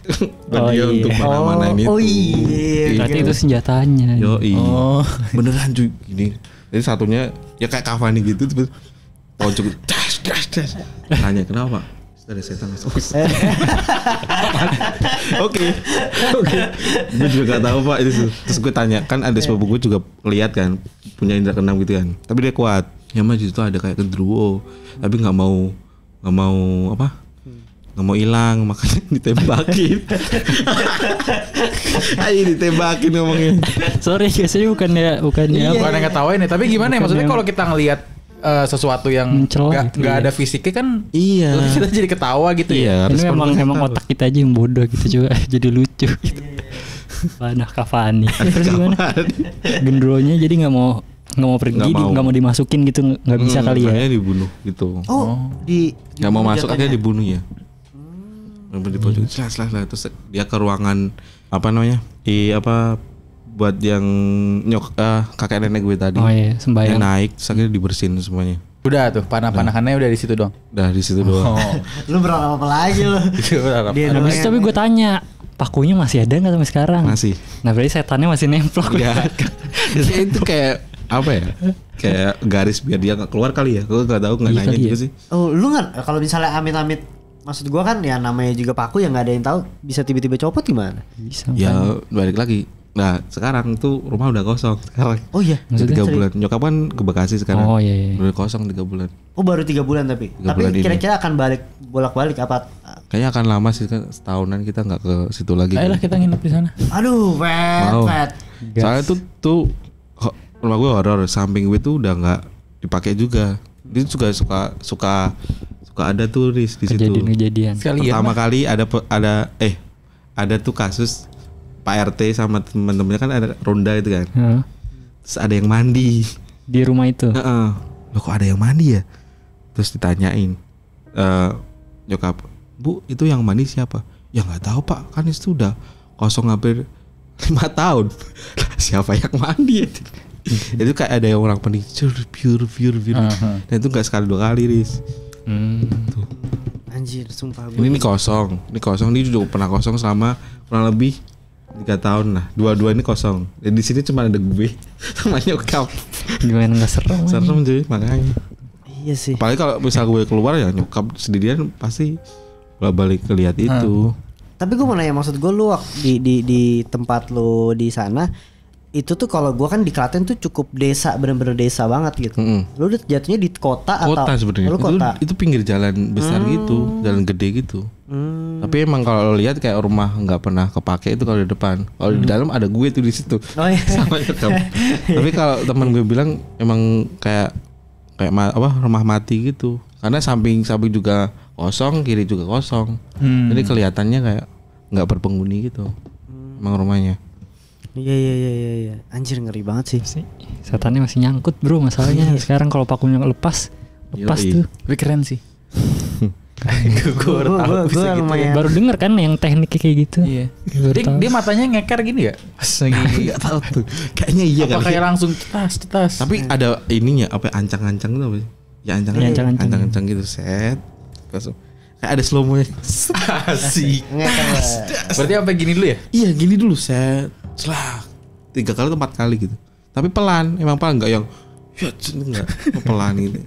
D: buat
C: Oh,
D: dia
C: iya.
D: untuk mana-manain itu.
A: Oh iya.
C: Berarti itu senjatanya.
D: Yoi.
B: Oh.
D: Beneran cuy gini. Jadi satunya ya kayak Cavani gitu terus pojok das. Tanya kenapa? Ada setan masuk. Oke. Gue juga gak tahu Pak itu. Terus gue tanya kan ada sepupu gue juga lihat kan punya indra keenam gitu kan. Tapi dia kuat. Ya mah itu ada kayak gendruwo. Tapi nggak mau apa? Nggak mau hilang makanya ditembakin. Ayo ditembakin ngomongnya.
C: Sorry guys, ini bukannya
B: Bukan yang ngetawain ya. Tapi gimana ya maksudnya
C: yang-
B: kalau kita ngelihat sesuatu yang
C: Mencela gitu
B: nggak
C: ya.
B: ada fisiknya kan
D: Iya.
B: terus kita jadi ketawa gitu ya.
D: Iya. harus
C: Ini
D: perlu
C: memang
D: tahu.
C: otak kita aja yang bodoh gitu juga jadi lucu gitu. Panah Cavani. Terus gimana? Gendronya jadi nggak mau pergi, nggak mau dimasukin gitu, nggak bisa kali ya.
D: Makanya dibunuh gitu.
A: Oh, di
D: Nggak mau masuk
A: jatuhnya.
D: akhirnya dibunuh ya. Di pojok jelas. Terus dia ke ruangan apa namanya? Buat yang kakek nenek gue tadi.
C: Oh iya,
D: Dia
C: sembayang.
D: naik, terus akhirnya dibersihin semuanya.
B: Udah tuh panah-panahannya udah di situ dong.
D: Udah di situ doang.
B: Oh.
A: Lu berharap apa lagi lu?
B: Itu berharap.
A: Dia
C: Habis itu tapi gue tanya, pakunya masih ada nggak sampai sekarang?
D: Masih.
C: Nah berarti setannya masih nemplok.
D: Iya. Itu kayak apa ya? Kayak garis biar dia nggak keluar kali ya. Gue nggak tahu, nggak
C: Iya
D: nanya
C: kali
D: juga
C: ya.
D: sih.
A: Oh lu nggak, kalau misalnya amit-amit, maksud gua kan ya namanya juga paku yang nggak ada yang tahu, bisa tiba-tiba copot gimana?
C: Bisa.
D: Ya balik lagi. Nah sekarang tuh rumah udah kosong sekarang.
A: Oh iya,
D: Udah 3
A: serius?
D: bulan. Nyokap kan ke Bekasi sekarang.
C: Oh iya.
D: Udah kosong 3 bulan.
A: Oh baru 3 bulan tapi.
D: 3
A: Tapi
D: bulan ini.
A: kira-kira akan balik bolak-balik apa?
D: Kayaknya akan lama sih kan, setahunan kita nggak ke situ lagi.
B: Ayolah kita nginep di sana.
A: Aduh,
D: Mau.
A: pet.
D: Soalnya tuh rumah gue horor, samping gue tuh udah nggak dipakai juga. Dia juga suka ada tuh di situ.
C: Kejadian-kejadian.
B: Sekali
D: Pertama kali ada tuh kasus Pak RT sama temen-temennya kan ada ronda itu kan.
C: Heeh.
D: Terus ada yang mandi.
C: Di rumah itu.
D: Heeh. Loh kok ada yang mandi ya? Terus ditanyain nyokap, "Bu, itu yang mandi siapa?" "Ya nggak tahu Pak, kan itu udah kosong hampir 5 tahun." Siapa yang mandi? Itu kayak ada yang orang mandi pure. Dan itu nggak sekali 2 kali, Riz. Tuh.
A: Anjir, sumpah
D: Ini kosong. Ini kosong, ini juga pernah kosong selama kurang lebih 3 tahun lah. Dua ini kosong. Dan di sini cuma ada gue sama nyokap.
C: Gimana nggak serem?
D: Serem cuy, makanya.
A: Iya sih.
D: Apalagi kalau misal gue keluar ya nyokap sendirian pasti balik ngeliat itu.
A: Tapi gue mau nanya, maksud gue lu di tempat lu di sana itu tuh, kalau gue kan di Klaten tuh cukup desa, bener-bener desa banget gitu. Lu udah jatuhnya di kota atau?
D: Kota sebenarnya.
A: Lu kota.
D: Itu pinggir jalan besar gitu, jalan gede gitu. Tapi emang kalau lo lihat kayak rumah nggak pernah kepake itu kalau di depan. Kalau di dalam ada gue tuh di situ.
A: Oh iya.
D: Sama nyokap. Tapi kalau teman gue bilang emang kayak rumah mati gitu. Karena samping juga kosong, kiri juga kosong. Jadi kelihatannya kayak nggak berpenghuni gitu. Emang rumahnya.
A: Iya. Anjir, ngeri banget sih.
C: Setannya masih nyangkut bro masalahnya. Sekarang kalau pakunya lepas
D: Yoi.
C: tuh.
B: Tapi keren sih.
A: Gue lumayan.
C: Baru denger kan yang tekniknya kayak gitu.
B: Iya.
C: Baru tahu.
B: Dia matanya ngeker gini ya? Pas lagi
D: Nggak tahu tuh. Kayaknya iya
B: apa
D: kali.
B: kayak langsung cetas.
D: Tapi ada ininya apa ancang-ancang itu apa sih? Ya ancang-ancang gitu set. Langsung. Kayak ada slow mo-nya. Asik.
A: Ngeker.
B: Berarti apa gini dulu ya?
D: Iya gini dulu set. Selah 3 kali atau 4 kali gitu. Tapi pelan, emang pelan, enggak yang ya enggak pelan gitu.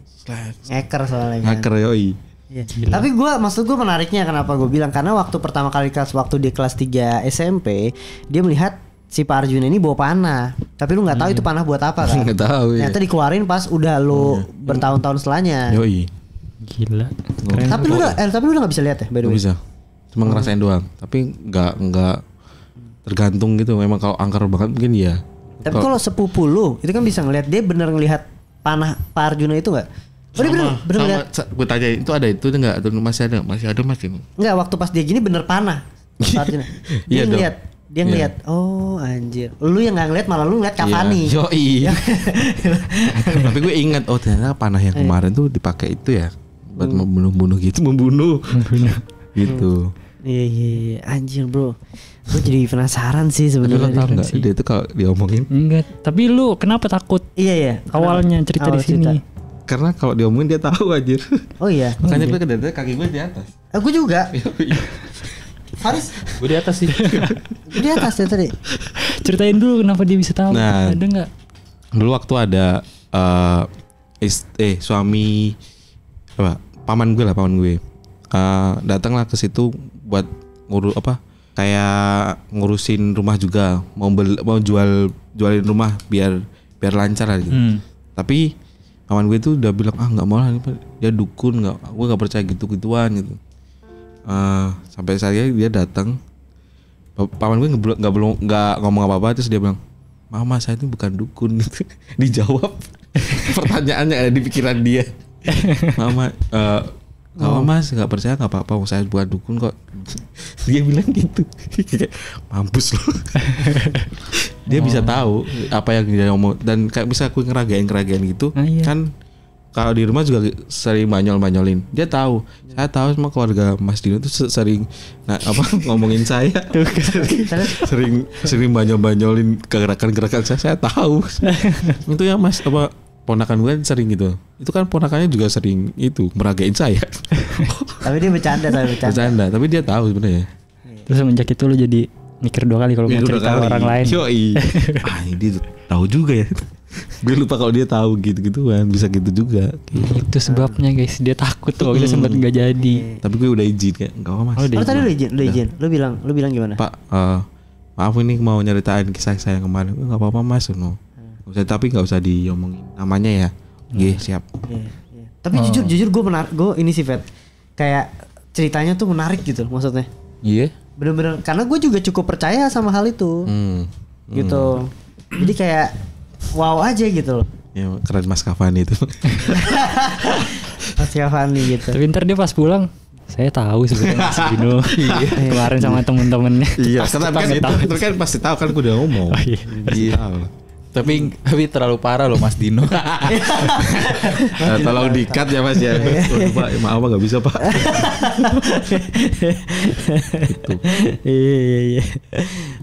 A: Ngeker soalnya kan.
D: Hacker yoi.
A: Iya. Tapi maksud gue menariknya kenapa gue bilang, karena waktu pertama kali waktu di kelas 3 SMP dia melihat si Pak Arjuna ini bawa panah, tapi lu nggak tahu itu panah buat apa kan?
D: Nggak tahu.
A: Ternyata dikeluarin pas udah lu bertahun-tahun setelahnya.
D: Yoi.
C: Gila. Keren.
A: Tapi lu udah nggak bisa lihat ya, by the
D: Nggak
A: way?
D: bisa. Cuma ngerasain doang. Tapi nggak tergantung gitu. Memang kalau angker banget mungkin ya.
A: Tapi kalau sepupu lu itu kan bisa ngelihat, dia bener ngelihat panah Pak Arjuna itu nggak? Oh dia bener ngeliat.
D: Gue tanya itu ada itu enggak? Atau masih ada mas ini.
A: Enggak, waktu pas dia gini bener panah Pak Arjuna.
D: Iya dong.
A: Dia ngeliat. Oh anjir. Lu yang nggak ngeliat, malah lu ngeliat Cavani.
D: Iya. Yoi. Tapi gue ingat, oh ternyata panah yang kemarin tuh dipakai itu ya buat membunuh gitu.
A: Iya. Anjir bro. Gue jadi penasaran sih
D: Tapi lo
A: sebenarnya.
D: tau nggak dia itu kalau diomongin?
C: Enggak. Tapi lu kenapa takut?
A: Iya.
C: Awalnya cerita
A: Awal
C: di sini.
D: Karena kalau diomongin dia tahu anjir.
A: Oh iya.
D: Makanya gue kedatanya kaki gue di atas.
A: Aku juga. Faris,
B: Gue di atas sih.
A: di atas ya tadi.
C: Ceritain dulu kenapa dia bisa tahu.
D: Nah.
C: Ada nggak?
D: Dulu waktu ada suami paman gue datanglah ke situ buat ngurusin rumah juga, mau jualin rumah biar lancar lah gitu. Tapi paman gue tuh udah bilang nggak mau lah, dia dukun, gue nggak percaya gitu-gituan gitu. Sampai saya dia datang, paman gue nggak ngomong apa-apa, terus dia bilang, "Mama, saya itu bukan dukun." Gitu. Dijawab pertanyaannya ada di pikiran dia. "Mama, nggak mas, nggak percaya nggak apa-apa, saya bukan dukun kok." Dia bilang gitu. Mampus loh. Dia bisa tahu apa yang dia ngomong, dan kayak bisa aku ngeragain gitu.
C: Iya.
D: Kan kalau di rumah juga sering banyol-banyolin. Dia tahu. Saya tahu semua keluarga Mas Dino tuh sering ngomongin saya. sering banyol-banyolin gerakan-gerakan saya tahu. Itu ya Mas, ponakan gue sering gitu. Itu kan ponakannya juga sering itu meragain saya.
A: Tapi dia bercanda.
D: Bercanda, tapi dia tahu sebenarnya.
C: Terus semenjak itu lu jadi mikir 2 kali kalau mau cerita ke orang lain.
D: Yoi. Ini dia tahu juga ya. Gue lupa kalau dia tahu gitu-gituan, bisa gitu juga.
C: Itu sebabnya guys, dia takut tuh waktu itu sempat nggak jadi.
D: Tapi gue udah izin kayak enggak apa Mas.
A: Oh tadi lu izin. Lu bilang gimana?
D: Pak, maaf ini mau nyeritain kisah saya yang kemarin. Enggak apa-apa Mas, no. Tapi enggak usah diomongin namanya ya. Iya, siap.
A: Iya. Tapi jujur gue ini sih Fet. Kayak ceritanya tuh menarik gitu maksudnya.
B: Iya.
A: Bener-bener karena gue juga cukup percaya sama hal itu. Gitu. Jadi kayak wow aja gitu loh.
D: Ya keren Mas Cavani itu.
A: Mas Cavani gitu.
C: Tapi ntar dia pas pulang, saya tahu sebenarnya Mas Dino kemarin sama temen-temennya.
D: Iya, kan pasti tahu kan gue udah ngomong.
C: Oh, iya.
D: Iya.
B: Tapi terlalu parah loh Mas Dino.
D: Tolong di-cut ya Mas ya. Pak, maaf nggak bisa Pak. Gitu.
A: Iya.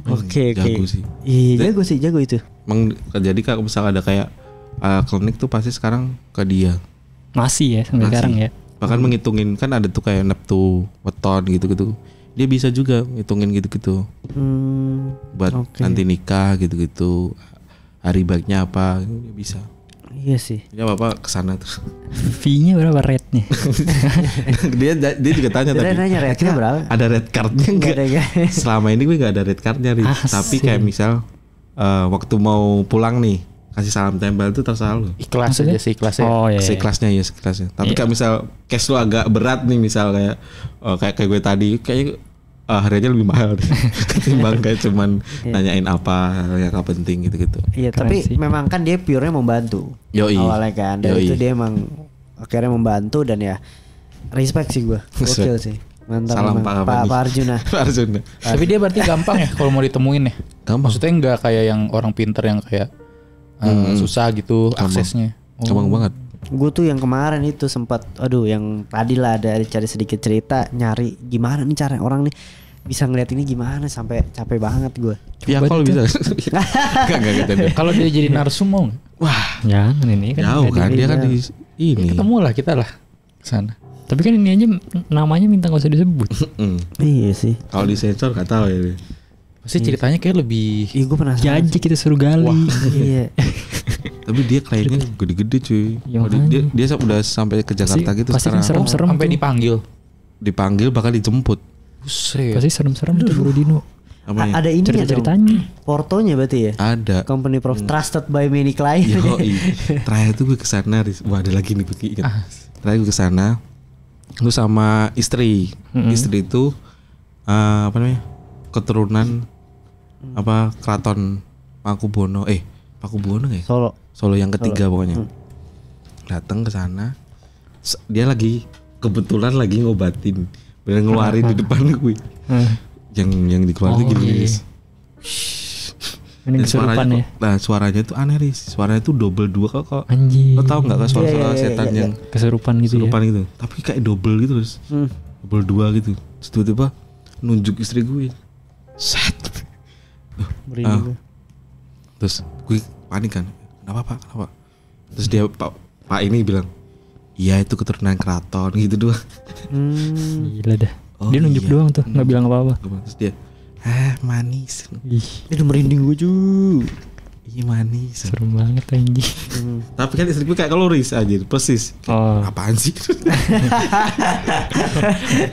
A: Oke.
D: Jago sih.
A: Iya jago itu.
D: Emang jadi kalau misalnya ada kayak klinik tuh pasti sekarang ke dia.
C: Masih ya sampai sekarang ya.
D: Bahkan menghitungin kan ada tuh kayak neptu, weton gitu-gitu. Dia bisa juga ngitungin gitu-gitu. Buat nanti nikah gitu-gitu. Hari baiknya apa dia bisa.
A: Iya sih.
D: Ya Bapak kesana terus.
C: Fee-nya berapa rate-nya?
D: dia juga tanya tadi.
A: Dia nanya rate-nya berapa?
D: Ada red card-nya enggak?
A: Ada.
D: Selama ini gue enggak ada red card-nya Riz. Tapi kayak misal waktu mau pulang nih kasih salam tempel itu terserah lu.
B: Ikhlas aja sih, ikhlasnya.
C: Oh iya.
D: Seikhlasnya ya seikhlasnya. Tapi kayak misal cash lu agak berat nih misal kayak gue tadi kayaknya harganya lebih mahal deh. Ketimbang kayak cuman nanyain apa yang gak penting gitu-gitu.
A: Iya,
C: Keren
A: tapi
C: sih.
A: memang kan dia pure-nya membantu.
D: Yoi.
A: Awalnya kan. Dan
D: Yoi.
A: itu dia emang akhirnya membantu dan ya respect sih gue. Gokil sih. Mantap.
D: Salam
A: memang.
D: Pak
A: Arjuna.
D: Pak Arjuna.
B: Tapi dia berarti gampang ya kalau mau ditemuin ya.
D: Gampang.
B: Maksudnya nggak kayak yang orang pinter yang kayak susah gitu aksesnya.
D: Gampang banget.
A: Gue tuh yang kemarin itu sempat yang tadi lah ada cari sedikit cerita nyari gimana nih cara orang nih bisa ngeliat ini gimana sampai capek banget gue.
D: Ya kalau bisa. Enggak.
B: Kalau dia jadi narsum mau nggak?
D: Wah,
C: Jangan ini kan.
D: jauh kan dia kan di
B: Ya,
D: ini.
B: ketemu lah kita lah kesana.
C: Tapi kan ini aja namanya minta gak usah disebut.
A: Iya sih.
D: Kalau di sensor nggak tahu ya.
B: Pasti ceritanya kayak lebih
A: Iya gue penasaran.
C: Janji kita suruh gali.
A: Iya.
D: Tapi dia kliennya gede-gede cuy.
C: Ya,
D: Dia udah sampai ke Jakarta gitu
C: pasti kan
D: sekarang.
C: serem-serem
B: sampai
C: tuh.
D: Dipanggil bakal dijemput.
B: Buset.
C: Pasti serem-serem tuh Bro Dino.
D: Apa ya?
A: Ada ini
C: Cerita-ceritanya.
A: Portonya berarti ya.
D: Ada.
A: Company Prof trusted by many client.
D: Yoi. Terakhir tuh gue kesana. Wah ada lagi nih gue ingat. Terakhir gue kesana. Lu sama istri. Istri itu keturunan keraton Pakubono. Pakubono ya? Solo yang ketiga pokoknya. Datang ke sana. Dia kebetulan lagi ngobatin. Bener ngeluarin di depan gue. Yang dikeluarin gini Riz.
C: Ini kesurupan ya.
D: Nah suaranya tuh aneh Riz. Suaranya tuh double 2 kok.
C: Anjir.
D: Lo tau gak suara setan yang
C: kesurupan gitu
D: kesurupan
C: ya.
D: gitu. Tapi kayak double gitu Riz. Double 2 gitu. Terus tiba-tiba nunjuk istri gue. Set. Terus gue panik kan. Kenapa? Terus dia Pak ini bilang, iya itu keturunan keraton gitu doang.
C: Gila dah.
D: Oh,
C: Dia nunjuk
D: iya.
C: doang tuh, nggak bilang apa-apa.
D: Terus dia, manis.
A: Itu merinding gue cuy.
D: Iya manis.
C: Serem banget anjing.
D: Tapi kan istri gue kayak kalau Riz aja, persis. Kayak, apaan sih?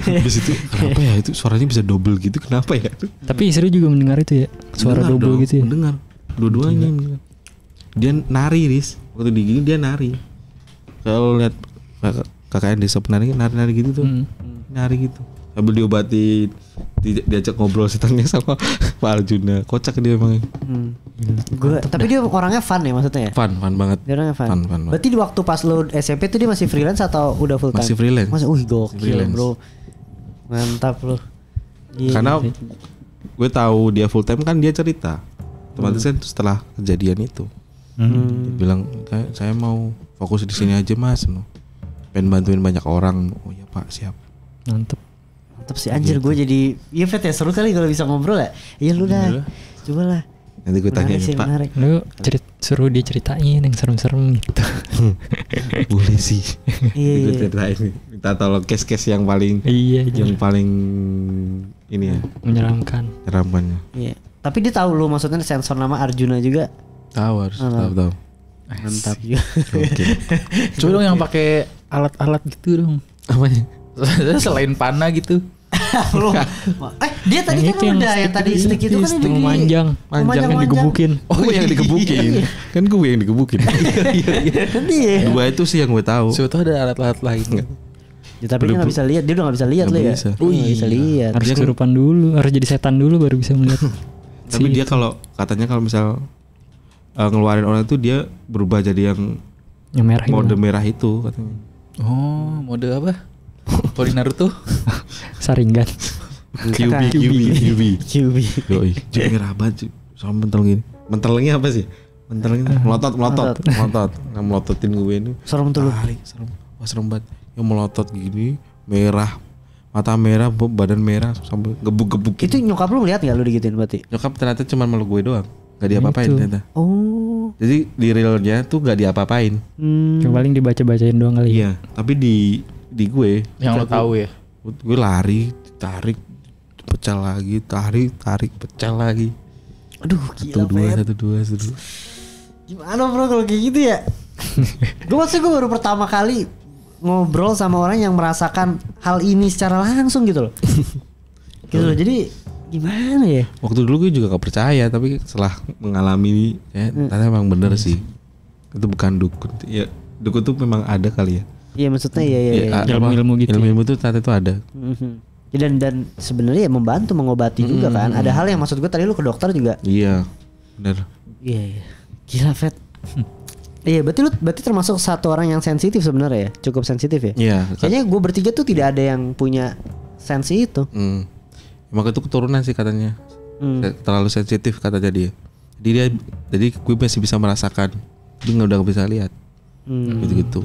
D: Habis itu kenapa ya itu suaranya bisa double gitu? Kenapa ya?
C: Tapi istri juga mendengar itu ya, suara
D: Mendengar
C: double
D: dong,
C: gitu ya.
D: Mendengar. Dua-duanya mendengar. Dia nari Riz. Waktu di gini dia nari. Kalau lihat kakaknya desa penari nari gitu tuh. Nari gitu. Sambil diobatin, diajak ngobrol setannya sama Pak Arjuna. Kocak dia emang.
A: Tapi dia orangnya fun ya maksudnya ya?
D: Fun banget.
A: Dia orangnya fun.
D: Fun.
A: Berarti di waktu pas lo SMP tuh dia masih freelance atau udah full time?
D: Masih freelance.
A: Gokil
D: Freelance.
A: bro. Mantap lo.
D: Karena gue tahu dia full time kan dia cerita. Otomatis kan setelah kejadian itu. Dia bilang kayak saya mau fokus di sini aja Mas. Pengen bantuin banyak orang. Oh ya Pak, siap.
C: Mantep
A: sih anjir gue jadi iya Fet ya seru kali kalau bisa ngobrol ya. Iya lu dah. Coba lah.
D: Nanti gue tanya Pak.
A: Menarik.
C: Lu suruh dia ceritain yang serem-serem gitu.
D: Boleh sih.
A: Iya.
D: Gue ceritain nih. minta tolong case-case yang paling
C: Iya,
D: yang paling ini ya,
C: menyeramkan.
D: rampannya.
A: Iya. Tapi dia tahu lu maksudnya sensor nama Arjuna juga.
D: Tahu harus tahu.
A: Mantap juga.
D: Oke.
B: Coba dong yang pakai alat-alat gitu dong.
D: Apanya?
B: Selain panah gitu.
A: Lu. Dia tadi
C: Yang
A: kan
C: itu yang
A: udah yang tadi stick itu kan
C: stick memanjang, yang digebukin.
D: Oh, yang digebukin. Kan gue yang digebukin.
A: Kan dia.
D: Dua itu sih yang gue tahu.
B: Siapa tahu ada alat-alat lain.
A: Ya, tapi dia nggak bisa lihat, dia udah nggak bisa lihat
D: Nggak
A: lu ya.
D: bisa.
A: Nggak bisa lihat.
C: Harus kesurupan dulu, harus jadi setan dulu baru bisa melihat.
D: Tapi dia kalau katanya kalau misal ngeluarin orang itu dia berubah jadi yang
C: merah
D: mode
C: itu.
D: merah itu katanya.
B: Oh, mode apa? Kalau di Naruto.
C: Saringan.
D: QB.
A: QB.
D: Yoi, cuy merah banget cuy. Sama mentel gini. Mentelnya apa sih? Mentelnya melotot. Nah, melototin gue ini.
A: Serem tuh lu.
D: Serem. Wah, serem banget. Yang melotot gini, merah. Mata merah, badan merah sambil gebuk-gebuk.
A: Itu nyokap lu ngeliat nggak lu digituin berarti?
D: Nyokap ternyata cuma meluk gue doang. Gak diapa-apain
C: Itu.
D: ternyata.
A: Oh.
D: Jadi di realnya tuh gak diapa-apain.
C: Cuma paling dibaca-bacain doang kali.
D: Iya, tapi di gue
B: Yang lo tahu ya.
D: gue lari, tarik, pecah lagi, tarik, pecah lagi.
A: Aduh, gila
D: Satu dua.
A: Gimana bro kalau kayak gitu ya? Gue baru pertama kali ngobrol sama orang yang merasakan hal ini secara langsung gitu loh. Gitu loh. Jadi gimana ya?
D: Waktu dulu gue juga gak percaya, tapi setelah mengalami ternyata emang bener sih. Itu bukan dukun. Ya, dukun tuh memang ada kali ya.
A: Iya maksudnya iya.
C: Ilmu-ilmu gitu.
D: Ilmu-ilmu tuh ternyata itu ada.
A: Dan sebenarnya ya membantu mengobati juga kan. Ada hal yang maksud gue tadi lu ke dokter juga.
D: Iya, bener.
A: Iya. Gila Fet. Iya berarti termasuk satu orang yang sensitif sebenarnya ya, cukup sensitif ya.
D: Iya.
A: Kayaknya gue bertiga tuh tidak ada yang punya sensi itu.
D: Emang itu keturunan sih katanya. Terlalu sensitif katanya dia. Jadi gue masih bisa merasakan. Dia udah gak bisa lihat. Gitu-gitu.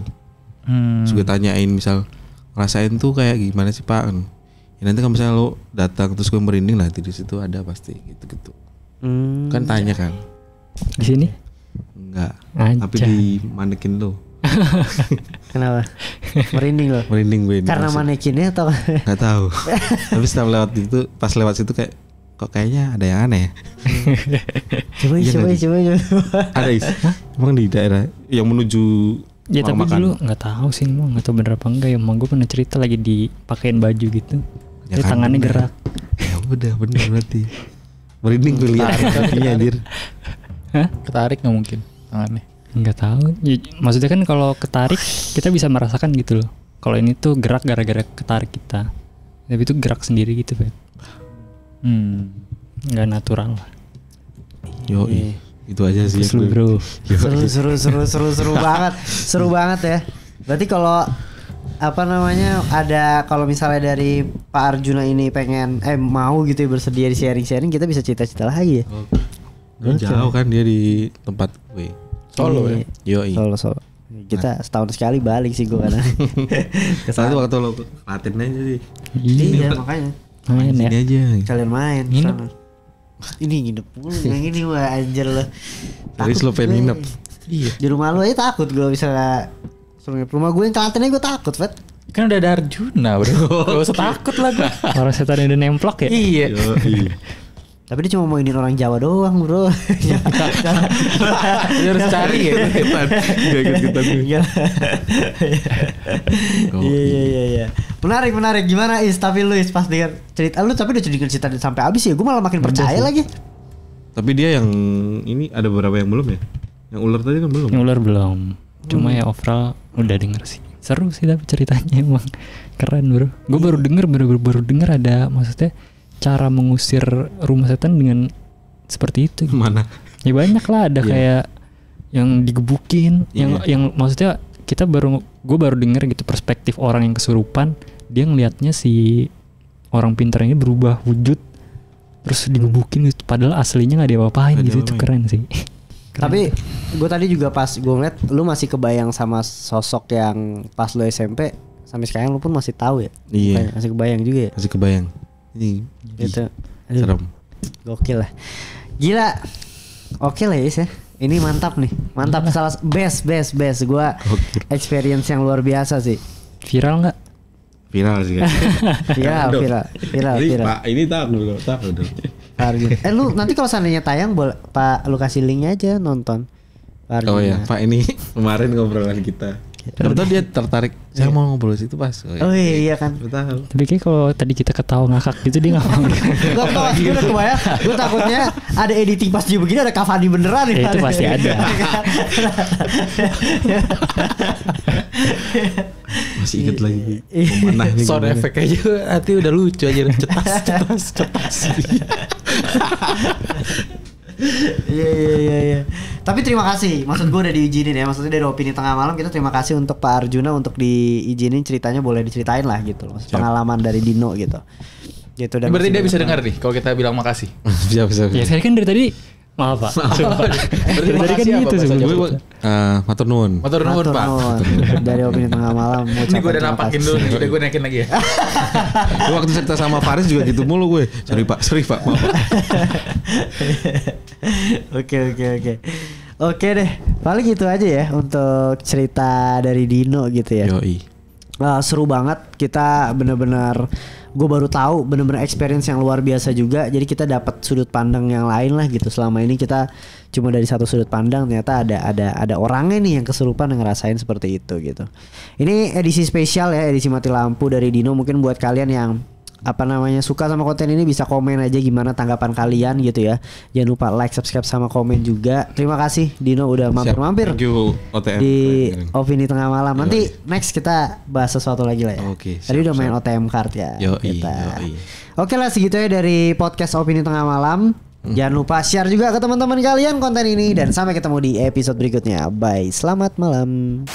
D: Terus gue tanyain misal ngerasain tuh kayak gimana sih Pak? Ya nanti kalau misalnya lo datang terus gue merinding nanti di situ ada pasti gitu-gitu. Kan tanya kan.
C: Di sini?
D: Enggak.
C: Anjay.
D: Tapi di manekin lo.
A: Kenapa? Merinding loh.
D: Merinding gue.
A: Karena manekinnya atau?
D: Gak tahu. Tapi setelah lewat itu, pas lewat situ kayak kok kayaknya ada yang aneh.
A: Coba.
D: Ada is. Emang di daerah yang menuju
C: Ya tapi
D: makan.
C: dulu nggak tahu sih, emang nggak tahu bener apa enggak ya. Emang gue pernah cerita lagi dipakein baju gitu.
D: Ya
C: Dia
D: kan,
C: tangannya
D: bener.
C: gerak.
D: Ya udah bener berarti. Merinding gue lihat kakinya anjir.
C: Hah?
B: Ketarik nggak mungkin tangannya.
C: Nggak tahu. Ya, maksudnya kan kalau ketarik kita bisa merasakan gitu loh. Kalau ini tuh gerak gara-gara ketarik kita. Tapi itu gerak sendiri gitu, Pak. Nggak natural lah.
D: Yoi. Itu aja sih.
C: Seru bro.
A: Seru banget. Seru banget ya. Berarti kalau apa namanya ada kalau misalnya dari Pak Arjuna ini pengen mau gitu ya bersedia di sharing-sharing, kita bisa cerita-cerita lagi ya.
D: Jauh kan dia di tempat gue.
B: Solo ya.
D: Yoi.
A: Solo. Kita setahun sekali balik sih gue kadang.
D: Kesana waktu lo paten aja sih.
A: Iya makanya.
C: Main ya.
D: Ini aja.
A: Kalian main.
C: Nginep.
A: Sana. Ini nginep mulu. Yang ini wah anjir lo.
D: Terus lo pengen nginep.
B: Iya.
A: Di rumah lu aja takut gue bisa suruh nginep. Rumah gue yang Klaten aja gue takut, Fet.
B: Kan udah ada Arjuna bro. Gak usah takut lah gue.
C: Orang setan udah nemplok ya.
B: Iya.
D: Yoi.
A: Tapi dia cuma mau ingin orang Jawa doang, bro.
B: Dia harus cari ya.
D: Gak ikut-ikutan gue.
A: Iya. Menarik. Gimana Is? Tapi lu Is pas dengar cerita lu tapi udah cerita sampai habis ya. Gue malah makin percaya lagi.
D: Tapi dia yang ini ada beberapa yang belum ya? Yang ular tadi kan belum.
C: Yang ular belum. Cuma ya overall udah denger sih. Seru sih tapi ceritanya emang keren bro. Gue baru denger ada maksudnya cara mengusir rumah setan dengan seperti itu.
D: Mana?
C: Ya banyak lah ada kayak yang digebukin, yang maksudnya gue baru denger gitu perspektif orang yang kesurupan, dia ngelihatnya si orang pintar ini berubah wujud terus digebukin gitu, padahal aslinya nggak diapa-apain gitu. Itu keren sih.
A: Tapi gue tadi juga pas gue ngeliat lu masih kebayang sama sosok yang pas lu SMP sampai sekarang lu pun masih tahu ya.
D: Iya.
A: Masih kebayang juga ya.
D: Masih kebayang. Ini
A: Gitu.
D: serem.
A: Gokil lah. Gila. Oke lah Is ya. Ini mantap nih. Mantap salah best. Gua experience yang luar biasa sih.
C: Viral nggak?
D: Viral sih kan.
A: Viral.
D: Pak ini tak dulu.
A: Pak Arjuna. Lu nanti kalau seandainya tayang boleh Pak lu kasih linknya aja nonton. Pak Arjuna.
D: Oh ya, Pak ini kemarin ngobrolan kita. Kebetulan dia tertarik. Saya mau ngobrol situ pas.
A: Oh iya kan.
D: Betul.
C: Tapi kayak kalau tadi kita ketawa ngakak gitu dia nggak mau.
A: Gak tau, gue udah kebayang. Gue takutnya ada editing pas dia begini ada Cavani beneran nih.
C: Ya, itu pasti ada.
D: Masih inget lagi. Mana nih?
B: Sound effect aja hati udah lucu aja. Cetas.
A: Iya. Tapi terima kasih. Maksud gue udah diizinin ya. Maksudnya dari Opini Tengah Malam kita terima kasih untuk Pak Arjuna untuk diizinin ceritanya boleh diceritain lah gitu loh. Pengalaman dari Dino gitu. Gitu dan
B: Berarti dia bisa dengar nih kalau kita bilang makasih.
C: Ya saya kan dari tadi maaf Pak.
B: Berarti
C: Dari tadi kan gitu sebelum
D: Gue matur nuwun.
B: Matur nuwun Pak.
A: Dari Opini Tengah Malam.
B: Ini gue udah nampakin dulu, udah gue naikin lagi ya.
D: Gue waktu cerita sama Faris juga gitu mulu gue. Sorry Pak. Maaf.
A: Oke. Oke deh, paling gitu aja ya untuk cerita dari Dino gitu ya.
D: Yoi.
A: Seru banget, kita bener-bener gue baru tahu bener-bener experience yang luar biasa juga. Jadi kita dapat sudut pandang yang lain lah gitu. Selama ini kita cuma dari satu sudut pandang, ternyata ada orangnya nih yang kesurupan yang ngerasain seperti itu gitu. Ini edisi spesial ya, edisi mati lampu dari Dino. Mungkin buat kalian yang suka sama konten ini bisa komen aja gimana tanggapan kalian gitu ya. Jangan lupa like, subscribe sama komen juga. Terima kasih Dino udah mampir-mampir
D: Thank you OTM
A: di Opini Tengah Malam. Nanti next kita bahas sesuatu lagi lah ya.
D: Oke,
A: Tadi udah main OTM card ya.
D: Yoi.
A: Oke lah, segitu ya dari podcast Opini Tengah Malam. Jangan lupa share juga ke teman-teman kalian konten ini dan sampai ketemu di episode berikutnya. Bye. Selamat malam.